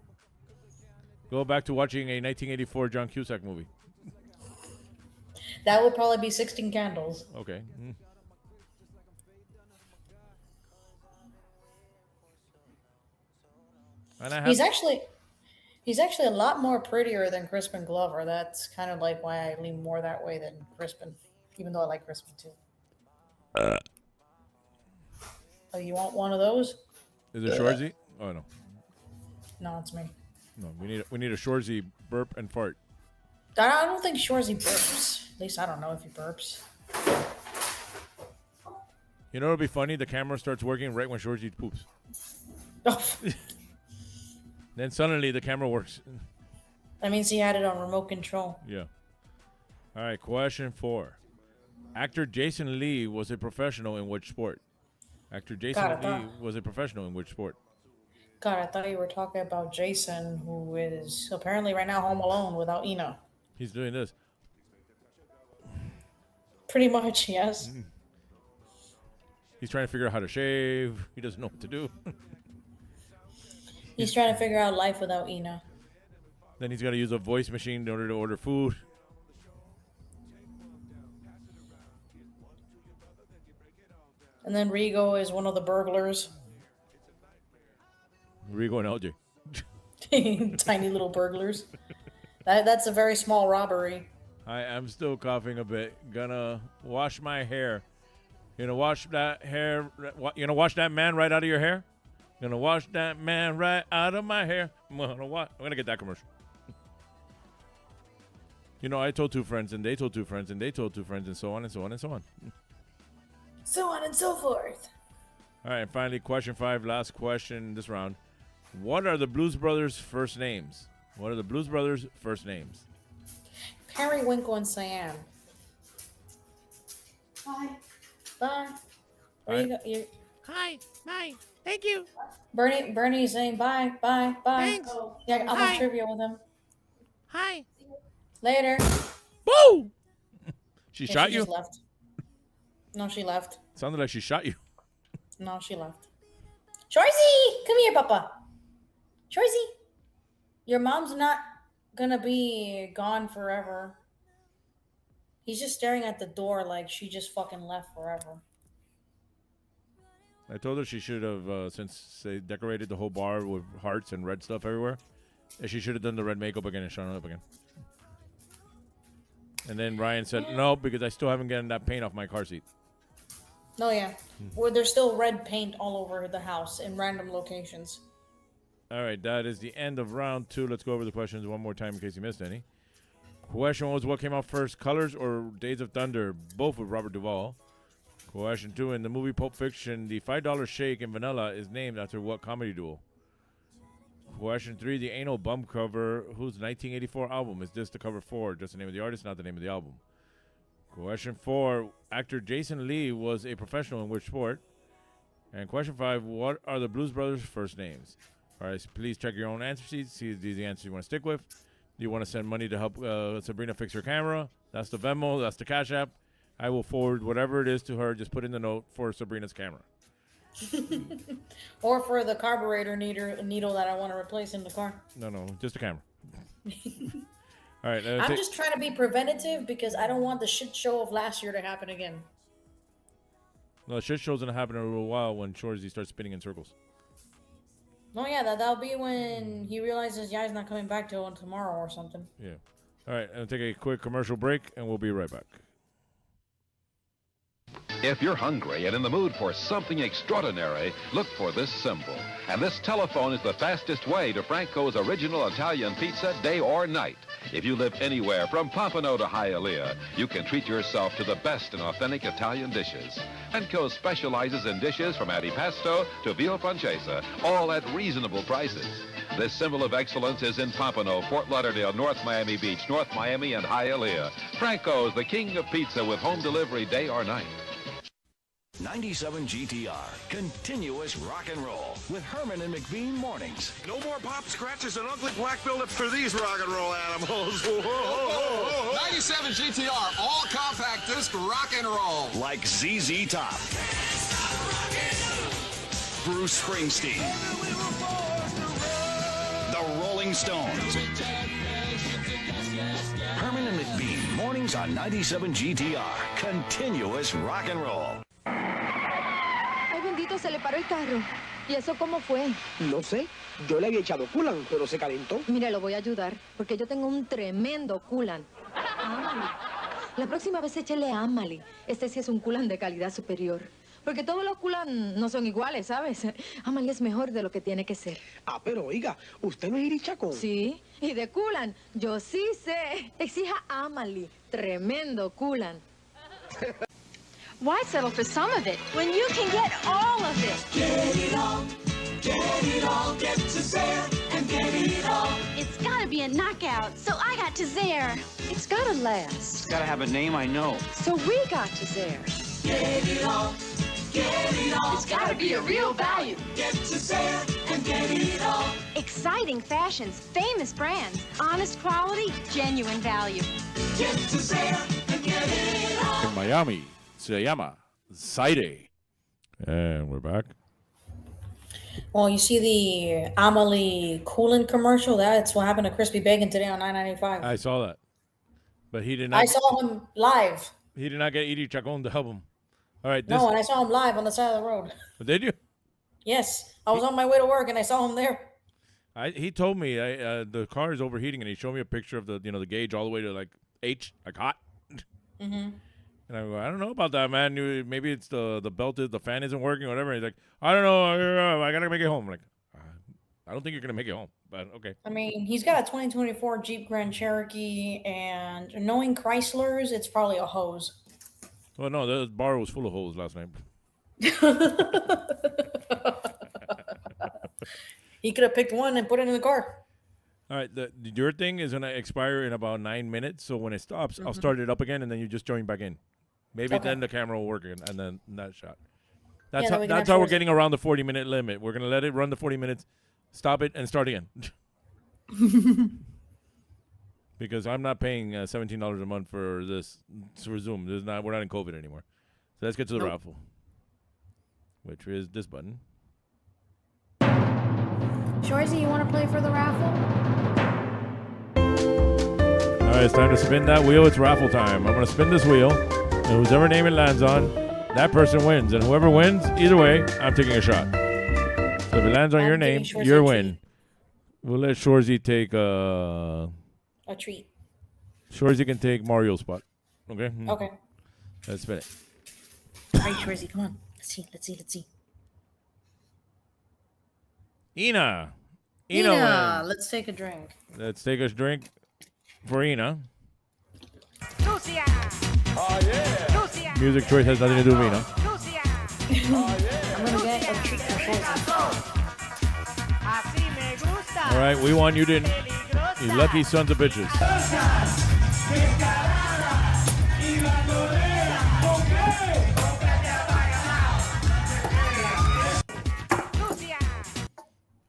Go back to watching a 1984 John Cusack movie. That would probably be 16 Candles. Okay. And He's actually a lot more prettier than Crispin Glover. That's kind of like why I lean more that way than Crispin, even though I like Crispin too. Oh, you want one of those? Is it Shorzy? Oh no. No, it's me. No, we need a Shorzy burp and fart. I don't think Shorzy burps. At least I don't know if he burps. You know, it'll be funny. The camera starts working right when Shorzy poops. Then suddenly the camera works. That means he had it on remote control. Yeah. All right, question 4. Actor Jason Lee was a professional in which sport? Actor Jason Lee was a professional in which sport? God, I thought you were talking about Jason, who is apparently right now home alone without Ina. He's doing this. Pretty much, yes. He's trying to figure out how to shave. He doesn't know what to do. He's trying to figure out life without Ina. Then he's got to use a voice machine in order to order food. And then Rigo is one of the burglars. Rigo and LJ. Tiny little burglars. That's a very small robbery. I'm still coughing a bit. Gonna wash my hair. Gonna wash that hair. You gonna wash that man right out of your hair? Gonna wash that man right out of my hair. I'm gonna get that commercial. You know, I told 2 friends, and they told 2 friends, and they told 2 friends, and so on and so on and so on. So on and so forth. All right, and finally, question 5, last question this round. What are the Blues Brothers' first names? What are the Blues Brothers' first names? Periwinkle and Cyan. Bye. Bye. Where you go? Hi. Bye. Thank you. Bernie's saying bye, bye, bye. Thanks. Yeah, I'll Hi. have trivia with him. Hi. Later. Woo! She Yeah, shot she you? just left. No, she left. Sounded like she shot you. No, she left. Shorzy, come here, Papa. Shorzy, your mom's not gonna be gone forever. He's just staring at the door like she just fucking left forever. I told her she should have, since they decorated the whole bar with hearts and red stuff everywhere, that she should have done the red makeup again and shown it up again. And then Ryan said, no, because I still haven't gotten that paint off my car seat. No, yeah. Where there's still red paint all over the house in random locations. All right, that is the end of round 2. Let's go over the questions one more time in case you missed any. Question was, what came out first, Colors or Days of Thunder? Both with Robert Duvall. Question 2, in the movie Pulp Fiction, the $5 shake in vanilla is named after what comedy duo? Question 3, the Anal Bum cover, whose 1984 album is this the cover for? Just the name of the artist, not the name of the album. Question 4, actor Jason Lee was a professional in which sport? And question 5, what are the Blues Brothers' first names? All right, so please check your own answer sheets. See if these are the answers you want to stick with. Do you want to send money to help Sabrina fix her camera? That's the Venmo. That's the Cash App. I will forward whatever it is to her. Just put in the note for Sabrina's camera. Or for the carburetor needle that I want to replace in the car. No, just the camera. All right. I'm just trying to be preventative because I don't want the shit show of last year to happen again. No, the shit show's going to happen in a little while when Shorzy starts spinning in circles. No, yeah, that'll be when he realizes he's not coming back till tomorrow or something. Yeah. All right, I'll take a quick commercial break, and we'll be right back. If you're hungry and in the mood for something extraordinary, look for this symbol. And this telephone is the fastest way to Franco's original Italian pizza, day or night. If you live anywhere from Pompano to Hialeah, you can treat yourself to the best in authentic Italian dishes. Franco specializes in dishes from antipasto to veal pancetta, all at reasonable prices. This symbol of excellence is in Pompano, Fort Lauderdale, North Miami Beach, North Miami, and Hialeah. Franco's, the king of pizza with home delivery day or night. 97 GTR, continuous rock and roll with Herman and McBean mornings. No more pop scratches and ugly black buildups for these rock and roll animals. 97 GTR, all compact disc rock and roll. Like ZZ Top, Bruce Springsteen, the Rolling Stones. Herman and McBean, mornings on 97 GTR, continuous rock and roll. Ay, bendito, se le paró el carro. ¿Y eso cómo fue? No sé. Yo le había echado coolant, pero se calentó. Mira, lo voy a ayudar, porque yo tengo un tremendo coolant. Amali. La próxima vez échele a Amali. Este sí es un coolant de calidad superior. Porque todos los coolant no son iguales, ¿sabes? Amali es mejor de lo que tiene que ser. Ah, pero oiga, ¿usted no es irichacón? Sí, y de coolant, yo sí sé. Exija a Amali. Tremendo coolant. Why settle for some of it when you can get all of it? Get it all, get to Zare and get it all. It's gotta be a knockout, so I got to Zare. It's gotta last. It's gotta have a name I know. So we got to Zare. Get it all, It's gotta be a real value. Get to Zare and get it all. Exciting fashions, famous brands, honest quality, genuine value. Get to Zare and get it all. In Miami, se llama Zaire. And we're back. Well, you see the Amelie coolant commercial? That's what happened to Crispy Bacon today on 995. I saw that. But he did not. I saw him live. He did not get Edie Chacon to help him. All right. No, and I saw him live on the side of the road. Did you? Yes. I was on my way to work, and I saw him there. He told me the car is overheating, and he showed me a picture of the gauge all the way to like H, like hot. Mm-hmm. And I go, I don't know about that, man. Maybe it's the belt the fan isn't working or whatever. He's like, I don't know. I gotta make it home. I'm like, I don't think you're gonna make it home, but okay. I mean, he's got a 2024 Jeep Grand Cherokee, and knowing Chryslers, it's probably a hose. Well, no, the bar was full of holes last night. He could have picked one and put it in the car. All right, your thing is gonna expire in about 9 minutes. So when it stops, I'll start it up again, and then you just join back in. Maybe then the camera will work again, and then that shot. That's how we're getting around the 40-minute limit. We're gonna let it run the 40 minutes, stop it, and start again. Because I'm not paying $17 a month for this for Zoom. We're not in COVID anymore. So let's get to the raffle, which is this button. Shorzy, you want to play for the raffle? All right, it's time to spin that wheel. It's raffle time. I'm going to spin this wheel, and whoever name it lands on, that person wins. And whoever wins, either way, I'm taking a shot. So if it lands on your name, your win. We'll let Shorzy take a treat. Shorzy can take Mario's spot. Okay? Okay. Let's spin it. All right, Shorzy, come on. Let's see. Ina Ina, wins. let's take a drink. Let's take a drink for Ina. Lucia. Oh, yeah. Music choice has nothing to do with Ina. I'm gonna get a treat for Shorzy. All right, we won. You didn't. You lucky sons of bitches.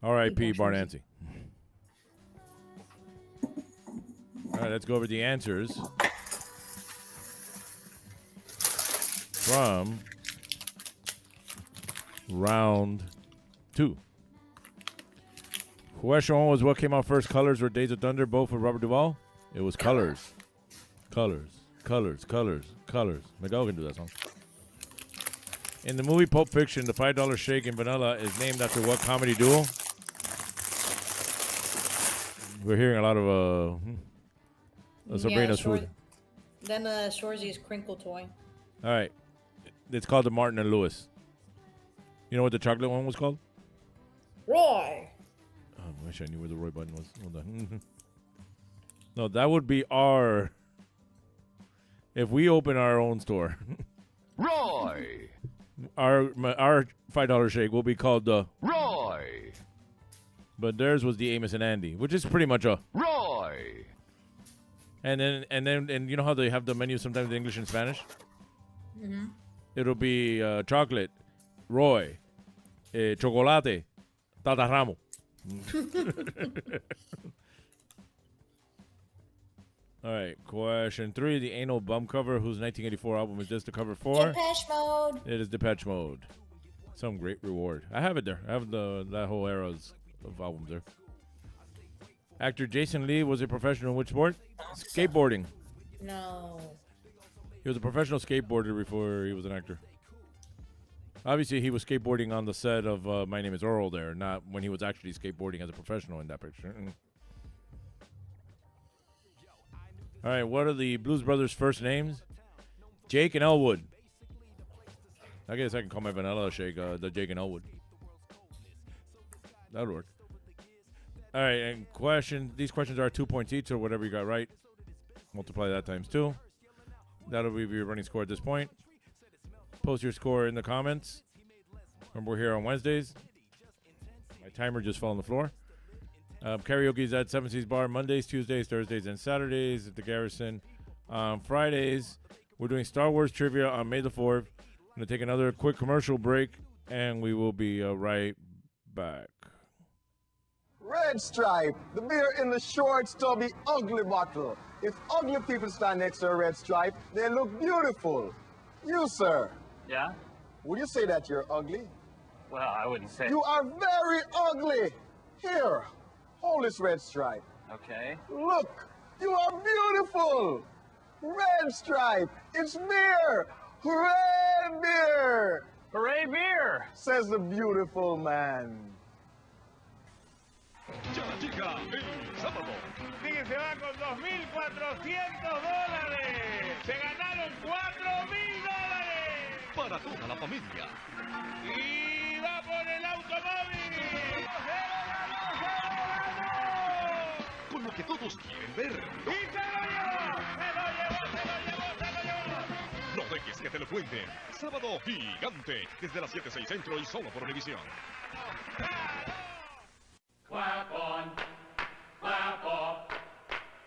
R.I.P. Barnancy. All right, let's go over the answers from round 2. Question 1 was what came out first, Colors or Days of Thunder, both with Robert Duvall? It was Colors. Colors. Miguel can do that song. In the movie Pulp Fiction, the $5 shake in vanilla is named after what comedy duo? We're hearing a lot of Sabrina's food. Then Shorzy's crinkle toy. All right. It's called the Martin and Lewis. You know what the chocolate one was called? Roy. Oh, I wish I knew where the Roy button was. Hold on. No, that would be our... If we open our own store. Roy. Our $5 shake will be called the... Roy. But theirs was the Amos and Andy, which is pretty much a... Roy. And you know how they have the menu sometimes in English and Spanish? Mm-hmm. It'll be chocolate, Roy, chocolate, Tata Ramo. All right, question 3. The Anal Bum cover, whose 1984 album is this the cover for? Depeche Mode. It is Depeche Mode. Some great reward. I have it there. I have that whole era of albums there. Actor Jason Lee was a professional in which sport? Skateboarding. No. He was a professional skateboarder before he was an actor. Obviously, he was skateboarding on the set of My Name is Earl there, not when he was actually skateboarding as a professional in that picture. All right, what are the Blues Brothers' first names? Jake and Elwood. I guess I can call my vanilla shake the Jake and Elwood. That would work. All right, and these questions are 2 points each, or whatever you got right. Multiply that times 2. That'll be your running score at this point. Post your score in the comments. Remember, we're here on Wednesdays. My timer just fell on the floor. Karaoke's at 7 Seas Bar Mondays, Tuesdays, Thursdays, and Saturdays at the Garrison. Fridays, we're doing Star Wars trivia on May the 4th. I'm going to take another quick commercial break, and we will be right back. Red Stripe, the beer in the short, stubby, ugly bottle. If ugly people stand next to a Red Stripe, they look beautiful. You, sir. Yeah? Would you say that you're ugly? Well, I wouldn't say. You are very ugly. Here, hold this Red Stripe. Okay. Look, you are beautiful. Red Stripe, it's beer. Hooray, beer. Hooray, beer, says the beautiful man. Chica, el sábado. Sigue, se va con $2,400. Se ganaron $4,000. Para toda la familia. Y va por el automóvil. Con lo que todos quieren ver. Y se lo llevó. Se lo llevó. No dejes que te lo cuenten. Sábado gigante. Desde las 7:06 Centro y solo por Univisión. Clap on, clap off,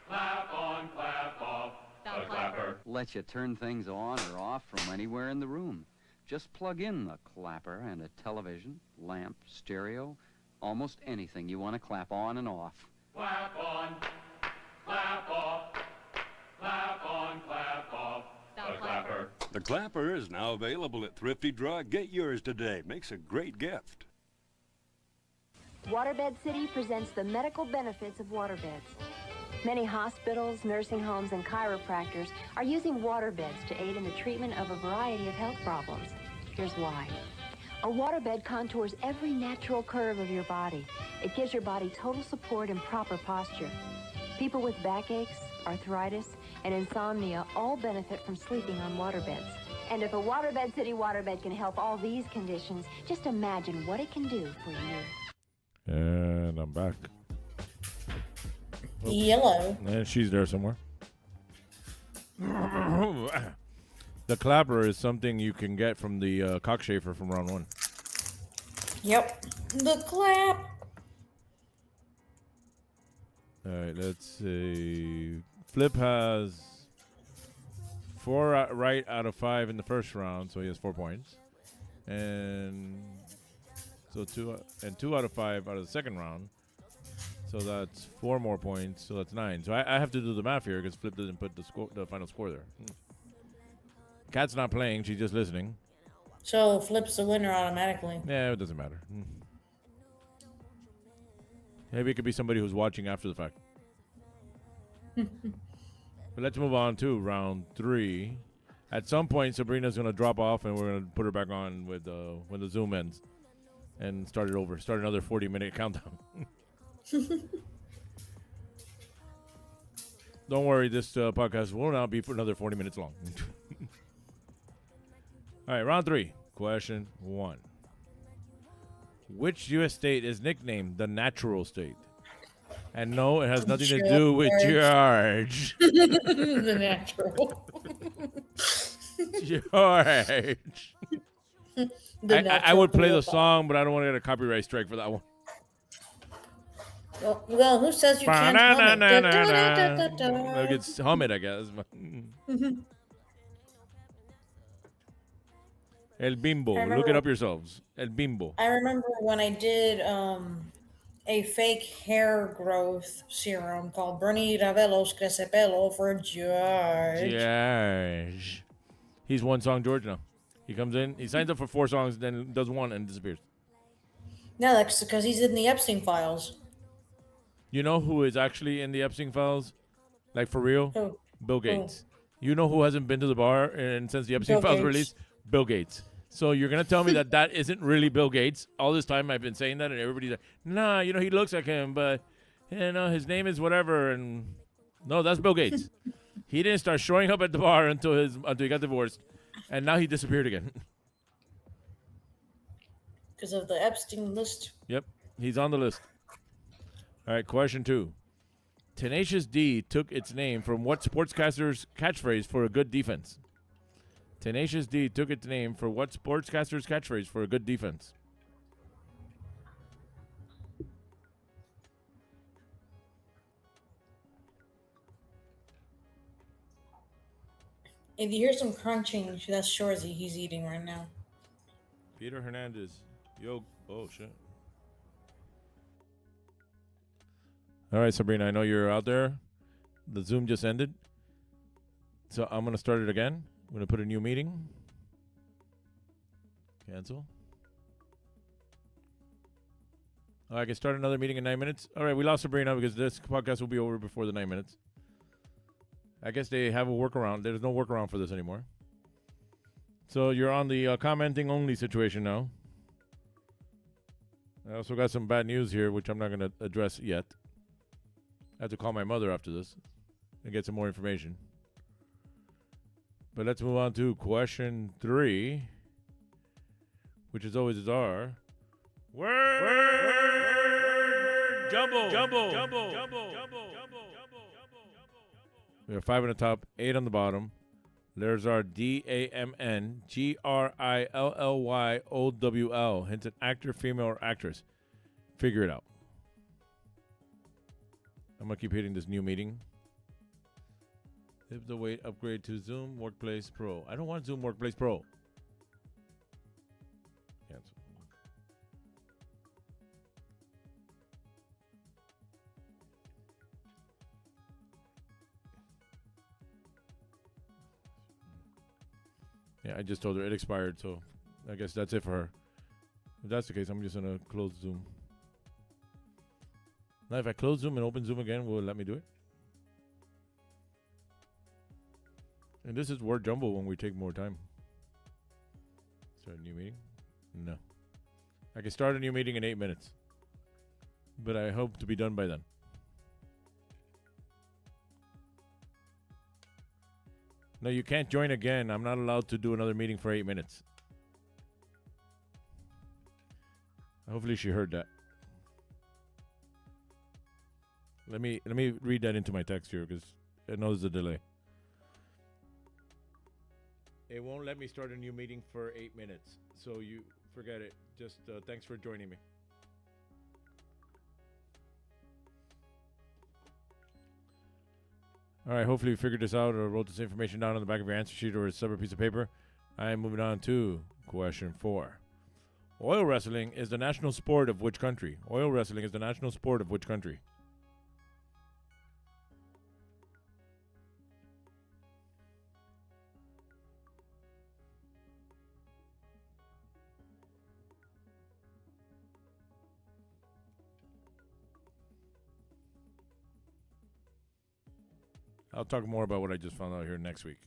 clap on, clap off, the clapper. Let you turn things on or off from anywhere in the room. Just plug in the clapper and a television, lamp, stereo, almost anything you want to clap on and off. Clap on, clap off, clap on, clap off, the clapper. The clapper is now available at Thrifty Drug. Get yours today. Makes a great gift. Waterbed City presents the medical benefits of waterbeds. Many hospitals, nursing homes, and chiropractors are using waterbeds to aid in the treatment of a variety of health problems. Here's why. A waterbed contours every natural curve of your body. It gives your body total support and proper posture. People with backaches, arthritis, and insomnia all benefit from sleeping on waterbeds. And if a Waterbed City waterbed can help all these conditions, just imagine what it can do for you. And I'm back. Yellow. And she's there somewhere. The clapper is something you can get from the cockchafer from round 1. Yep. The clap. All right, let's see. Flip has 4 right out of 5 in the first round, so he has 4 points. And so 2 out of 5 out of the second round. So that's 4 more points. So that's 9. So I have to do the math here because Flip didn't put the final score there. Kat's not playing; she's just listening. So Flip's the winner automatically. Yeah, it doesn't matter. Maybe it could be somebody who's watching after the fact. But let's move on to round 3. At some point, Sabrina's going to drop off, and we're going to put her back on with when the Zoom ends, and start it over. Start another 40-minute countdown. Don't worry, this podcast will not be for another 40 minutes long. All right, round 3. Question 1. Which U.S. state is nicknamed the natural state? And no, it has nothing to do with George. The natural. George. I would play the song, but I don't want to get a copyright strike for that one. Well, who says you can't hum it? Look, it's hum it, I guess. El Bimbo. Look it up yourselves. El Bimbo. I remember when I did a fake hair growth serum called Bernie Ravelo's Crecepelo for George. George. He's one song George now. He comes in, he signs up for 4 songs, then does 1 and disappears. No, that's because he's in the Epstein files. You know who is actually in the Epstein files? Like for real? Who? Bill Gates. Who? You know who hasn't been to the bar and since the Epstein files released? Bill Gates. So you're going to tell me that isn't really Bill Gates? All this time I've been saying that and everybody's like, nah, you know, he looks like him, but, you know, his name is whatever. And no, that's Bill Gates. He didn't start showing up at the bar until he got divorced. And now he disappeared again. Because of the Epstein list. Yep, he's on the list. All right, question 2. Tenacious D took its name from what sportscaster's catchphrase for a good defense? Tenacious D took its name for what sportscaster's catchphrase for a good defense? If you hear some crunching, that's Shorzy. He's eating right now. Peter Hernandez. Yo. Oh, shit. All right, Sabrina, I know you're out there. The Zoom just ended. So I'm going to start it again. I'm going to put a new meeting. Cancel. I can start another meeting in 9 minutes. All right, we lost Sabrina because this podcast will be over before the 9 minutes. I guess they have a workaround. There's no workaround for this anymore. So you're on the commenting only situation now. I also got some bad news here, which I'm not going to address yet. I have to call my mother after this and get some more information. But let's move on to question 3, which is always our word jumble. We have 5 on the top, 8 on the bottom. There's our DAMN GRILLYOWL. Hence an actor, female, or actress. Figure it out. I'm going to keep hitting this new meeting. If the wait upgrade to Zoom Workplace Pro. I don't want Zoom Workplace Pro. Cancel. Yeah, I just told her it expired, so I guess that's it for her. If that's the case, I'm just going to close Zoom. Now, if I close Zoom and open Zoom again, will it let me do it? And this is word jumble when we take more time. Start a new meeting? No. I can start a new meeting in 8 minutes. But I hope to be done by then. No, you can't join again. I'm not allowed to do another meeting for 8 minutes. Hopefully she heard that. Let me read that into my text here because I know there's a delay. It won't let me start a new meeting for 8 minutes. So you forget it. Just thanks for joining me. All right, hopefully you figured this out or wrote this information down on the back of your answer sheet or a separate piece of paper. I am moving on to question 4. Oil wrestling is the national sport of which country? Oil wrestling is the national sport of which country? I'll talk more about what I just found out here next week.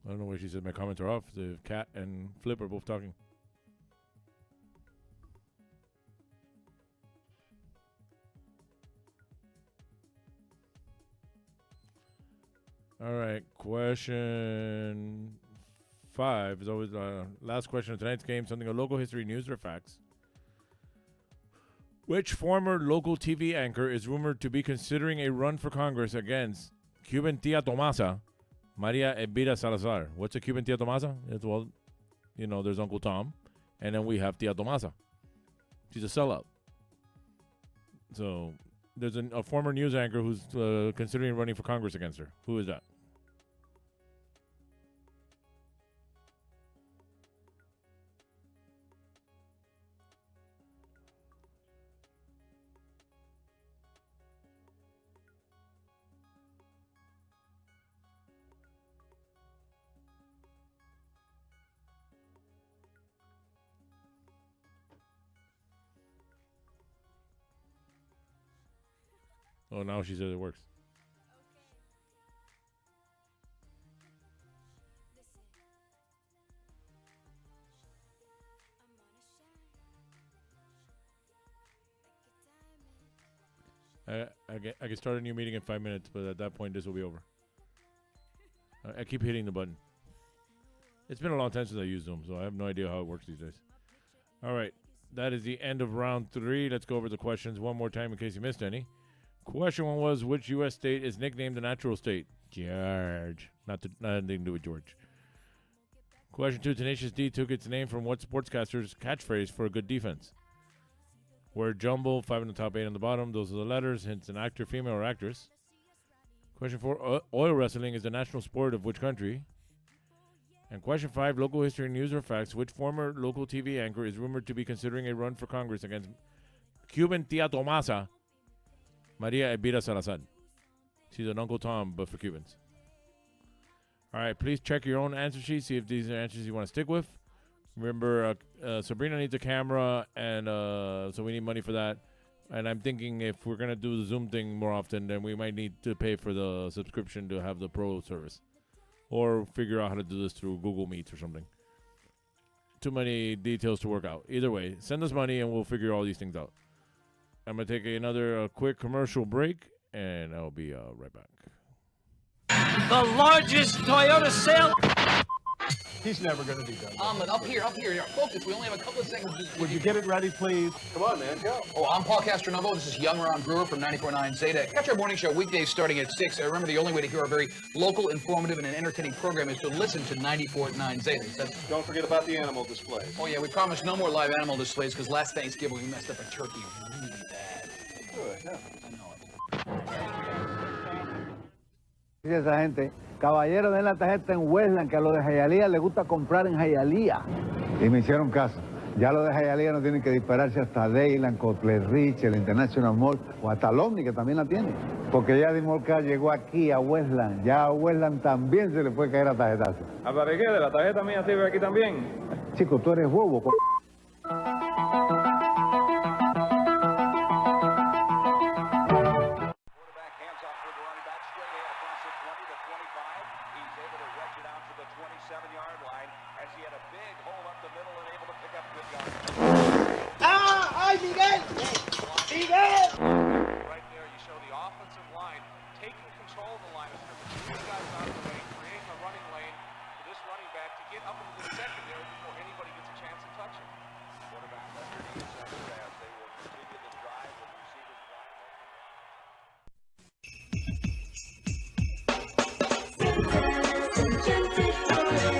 I don't know why she said my comments are off. The cat and Flip are both talking. All right, question 5 is always last question of tonight's game. Something of local history, news, or facts. Which former local TV anchor is rumored to be considering a run for Congress against Cuban Tia Tomasa, Maria Elvira Salazar? What's a Cuban Tia Tomasa? It's, well, you know, there's Uncle Tom, and then we have Tia Tomasa. She's a sellout. So there's a former news anchor who's considering running for Congress against her. Who is that? Oh, now she says it works. I can start a new meeting in 5 minutes, but at that point, this will be over. I keep hitting the button. It's been a long time since I used them, so I have no idea how it works these days. All right. That is the end of round 3. Let's go over the questions one more time in case you missed any. Question 1 was, which U.S. state is nicknamed the natural state? George. Nothing to do with George. Question 2, Tenacious D took its name from what sportscaster's catchphrase for a good defense? Word jumble, 5 on the top, 8 on the bottom. Those are the letters. Hence an actor, female, or actress. Question 4, oil wrestling is the national sport of which country? And question 5, local history, news, or facts. Which former local TV anchor is rumored to be considering a run for Congress against Cuban Tia Tomasa, Maria Elvira Salazar? She's an Uncle Tom, but for Cubans. All right, please check your own answer sheet. See if these are answers you want to stick with. Remember, Sabrina needs a camera, and so we need money for that. And I'm thinking if we're going to do the Zoom thing more often, then we might need to pay for the subscription to have the pro service. Or figure out how to do this through Google Meets or something. Too many details to work out. Either way, send us money, and we'll figure all these things out. I'm going to take another quick commercial break, and I'll be right back. The largest Toyota sale. He's never going to be done. Up here. Focus. We only have a couple of seconds. Would you get it ready, please? Come on, man, go. Oh, I'm Paul Castronovo. This is Young Ron Brewer from 94.9 Zeta. Catch our morning show weekdays starting at 6. Remember, the only way to hear our very local, informative, and an entertaining program is to listen to 94.9 Zeta. Don't forget about the animal displays. Oh, yeah, we promised no more live animal displays because last Thanksgiving we messed up a turkey really bad. Good, yeah. Esa gente, caballero, den la tarjeta en Westland, que a los de Hialeah les gusta comprar en Hialeah. Y me hicieron caso. Ya los de Hialeah no tienen que dispararse hasta Dayland, Cotler Ridge, el International Mall, o hasta el Omni, que también la tiene. Porque ya Dimolca llegó aquí a Westland. Ya a Westland también se le puede caer a tarjetazo. ¿Para qué? ¿De la tarjeta mía sirve aquí también? Chico, tú eres bobo. ¡Ah! ¡Ay, Miguel! ¡Miguel! Right there, you show the offensive line taking control of the line of scrimmage, moving guys out of the way, creating a running lane for this running back to get up into the secondary before anybody gets a chance to touch him. Quarterback underneath center as they will continue the drive with receivers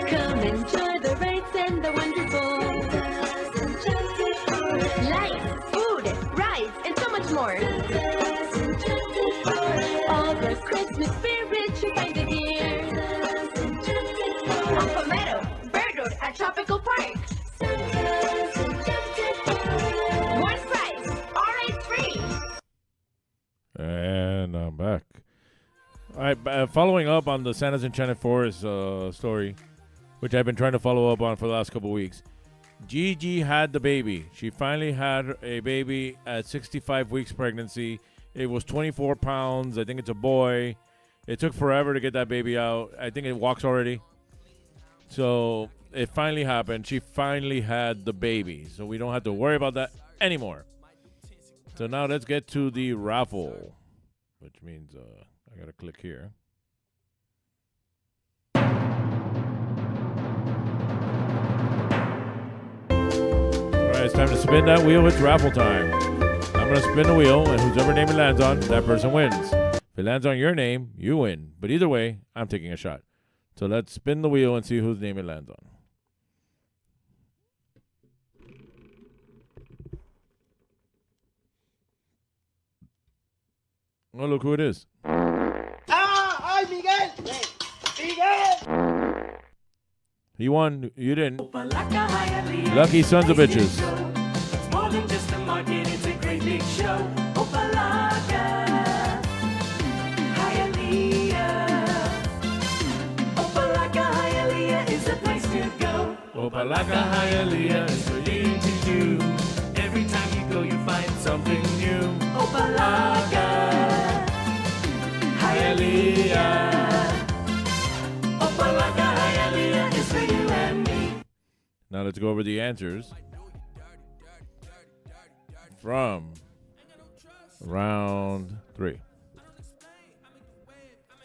Come enjoy the rides and the wonderful life, food, rides, and so much more. All the Christmas spirit you find it here. On Palmetto, Bird Road at Tropical Park. One price, all rides free. And I'm back. All right, following up on the Santa's Enchanted Forest story, which I've been trying to follow up on for the last couple of weeks. Gigi had the baby. She finally had a baby at 65 weeks pregnancy. It was 24 pounds. I think it's a boy. It took forever to get that baby out. I think it walks already. So it finally happened. She finally had the baby. So we don't have to worry about that anymore. So now let's get to the raffle, which means I got to click here. All right, it's time to spin that wheel. It's raffle time. I'm going to spin the wheel, and whoever name it lands on, that person wins. If it lands on your name, you win. But either way, I'm taking a shot. So let's spin the wheel and see whose name it lands on. Oh, look who it is. ¡Ah! ¡Ay, Miguel! ¡Miguel! He won. You didn't. Lucky sons of bitches. It's more than just a market, it's a great big show. Opalaka, Hialeah. Opalaka, Hialeah is the place to go. Opalaka, Hialeah is for you to do. Every time you go, you find something new. Opalaka, Hialeah. Opalaka, Hialeah is for you and me. Now let's go over the answers from round 3.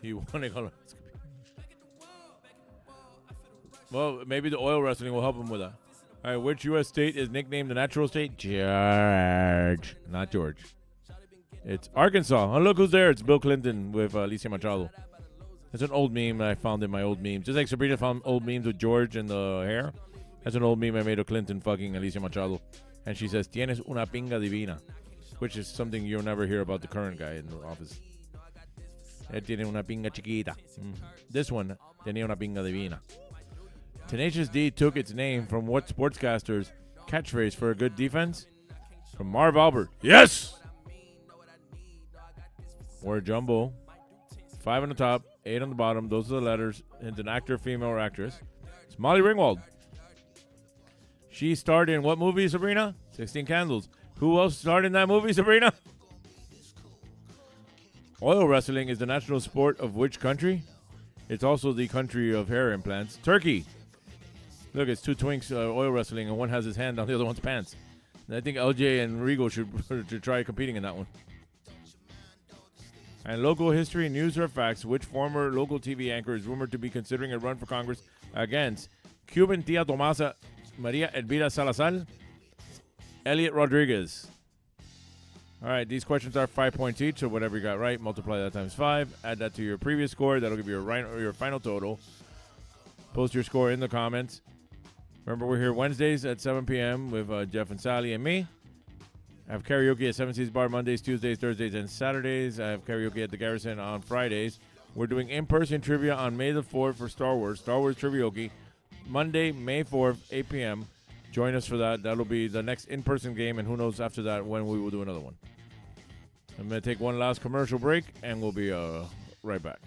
He won a colonoscopy. Well, maybe the oil wrestling will help him with that. All right, which U.S. state is nicknamed the natural state? George. Not George. It's Arkansas. Oh, look who's there. It's Bill Clinton with Alicia Machado. That's an old meme I found in my old memes. Just like Sabrina found old memes with George and the hair. That's an old meme I made of Clinton fucking Alicia Machado. And she says, tienes una pinga divina. Which is something you'll never hear about the current guy in the office. Él tiene una pinga chiquita. This one, tenía una pinga divina. Tenacious D took its name from what sportscaster's catchphrase for a good defense? From Marv Albert. Yes! Word jumbo. 5 on the top, 8 on the bottom. Those are the letters. It's an actor, female, or actress. It's Molly Ringwald. She starred in what movie, Sabrina? 16 Candles. Who else starred in that movie, Sabrina? Oil wrestling is the national sport of which country? It's also the country of hair implants. Turkey. Look, it's two twinks oil wrestling, and one has his hand on the other one's pants. And I think LJ and Rigo should try competing in that one. And local history, news, or facts. Which former local TV anchor is rumored to be considering a run for Congress against Cuban Tia Tomasa Maria Elvira Salazar, Elliot Rodriguez? All right, these questions are 5 points each, so whatever you got right, multiply that times 5. Add that to your previous score. That'll give you your final total. Post your score in the comments. Remember, we're here Wednesdays at 7 p.m. with Geoff and Sally and me. I have karaoke at 7 Seas Bar Mondays, Tuesdays, Thursdays, and Saturdays. I have karaoke at the Garrison on Fridays. We're doing in-person trivia on May the 4th for Star Wars Trivioke. Monday, May 4th, 8 p.m. Join us for that. That'll be the next in-person game, and who knows after that when we will do another one. I'm going to take one last commercial break, and we'll be right back.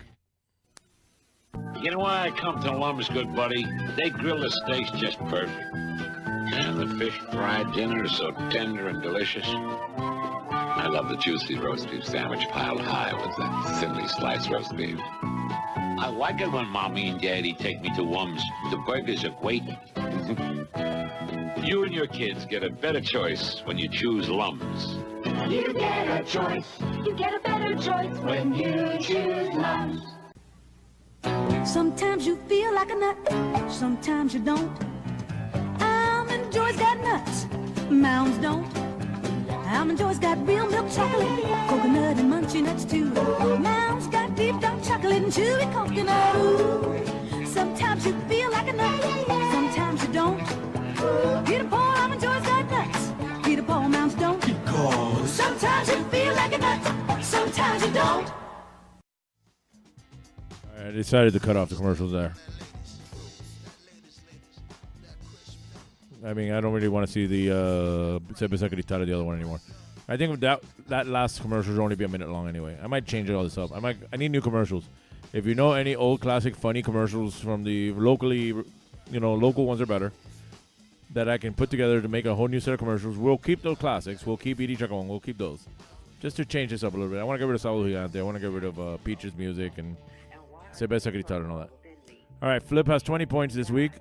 You know why I come to Lum's, good buddy? They grill the steaks just perfect. And the fish fried dinner is so tender and delicious. I love the juicy roast beef sandwich piled high with that thinly sliced roast beef. I like it when Mommy and Daddy take me to Lum's. The burgers are great. You and your kids get a better choice when you choose Lum's. You get a choice. You get a better choice when you choose Lum's. Sometimes you feel like a nut, sometimes you don't. Almond Joy's got nuts, Mounds don't. Almond Joy's got real milk chocolate, coconut and munchy nuts too. Mounds got deep dark chocolate and chewy coconut. Ooh. Sometimes you feel like a nut, sometimes you don't. Peter Paul, Almond Joy's got nuts, Peter Paul, Mounds don't. Because sometimes you feel like a nut, sometimes you don't. I decided to cut off the commercials there. I mean, I don't really want to see the SPECIAL the other one anymore. I think that last commercial should only be a minute long anyway. I might change all this up. I need new commercials. If you know any old classic funny commercials from the local ones are better, that I can put together to make a whole new set of commercials. We'll keep those classics. We'll keep Edie Chacon. We'll keep those. Just to change this up a little bit. I want to get rid of Saul Gigante. I want to get rid of Peach's music and SPECIAL and all that. All right, Flip has 20 points this week.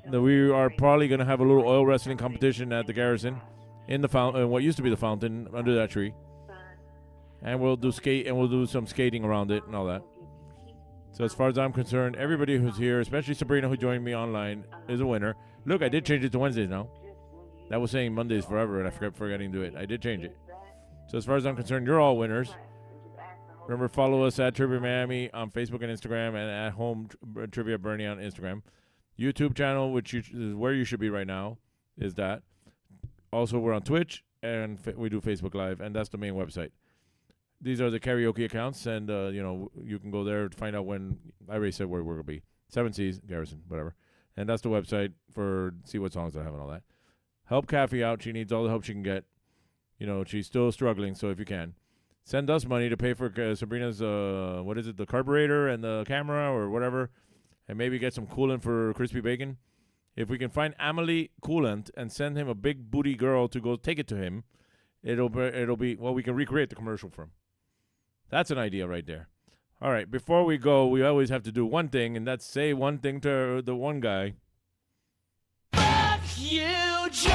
We are probably going to have a little oil wrestling competition at the Garrison in the fountain, what used to be the fountain under that tree. And we'll do some skating around it and all that. So as far as I'm concerned, everybody who's here, especially Sabrina who joined me online, is a winner. Look, I did change it to Wednesdays now. That was saying Mondays forever, and I kept forgetting to do it. I did change it. So as far as I'm concerned, you're all winners. Remember, follow us at Trivia Miami on Facebook and Instagram, and at Home Trivia Bernie on Instagram. YouTube channel, which is where you should be right now, is that. Also, we're on Twitch, and we do Facebook Live, and that's the main website. These are the karaoke accounts, and you can go there to find out when. I already said where we're going to be. 7Cs, Garrison, whatever. And that's the website for see what songs I have and all that. Help Kathy out. She needs all the help she can get. She's still struggling, so if you can. Send us money to pay for Sabrina's, the carburetor and the camera or whatever, and maybe get some coolant for crispy bacon. If we can find Amelie coolant and send him a big booty girl to go take it to him, it'll be we can recreate the commercial for him. That's an idea right there. All right, before we go, we always have to do one thing, and that's say one thing to the one guy. Fuck you, Jordan.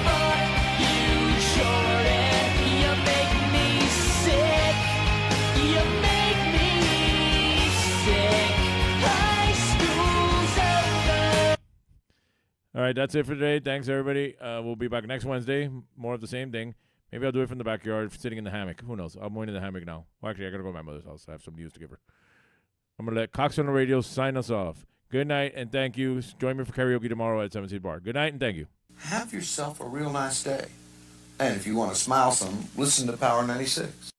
Fuck you, Jordan. You make me sick. You make me sick. High school's over. All right, that's it for today. Thanks, everybody. We'll be back next Wednesday. More of the same thing. Maybe I'll do it from the backyard, sitting in the hammock. Who knows? I'm going in the hammock now. Well, actually, I got to go to my mother's house. I have some news to give her. I'm going to let Cox on the Radio sign us off. Good night, and thank you. Join me for karaoke tomorrow at 7 Seed Bar. Good night, and thank you. Have yourself a real nice day. And if you want to smile some, listen to Power 96.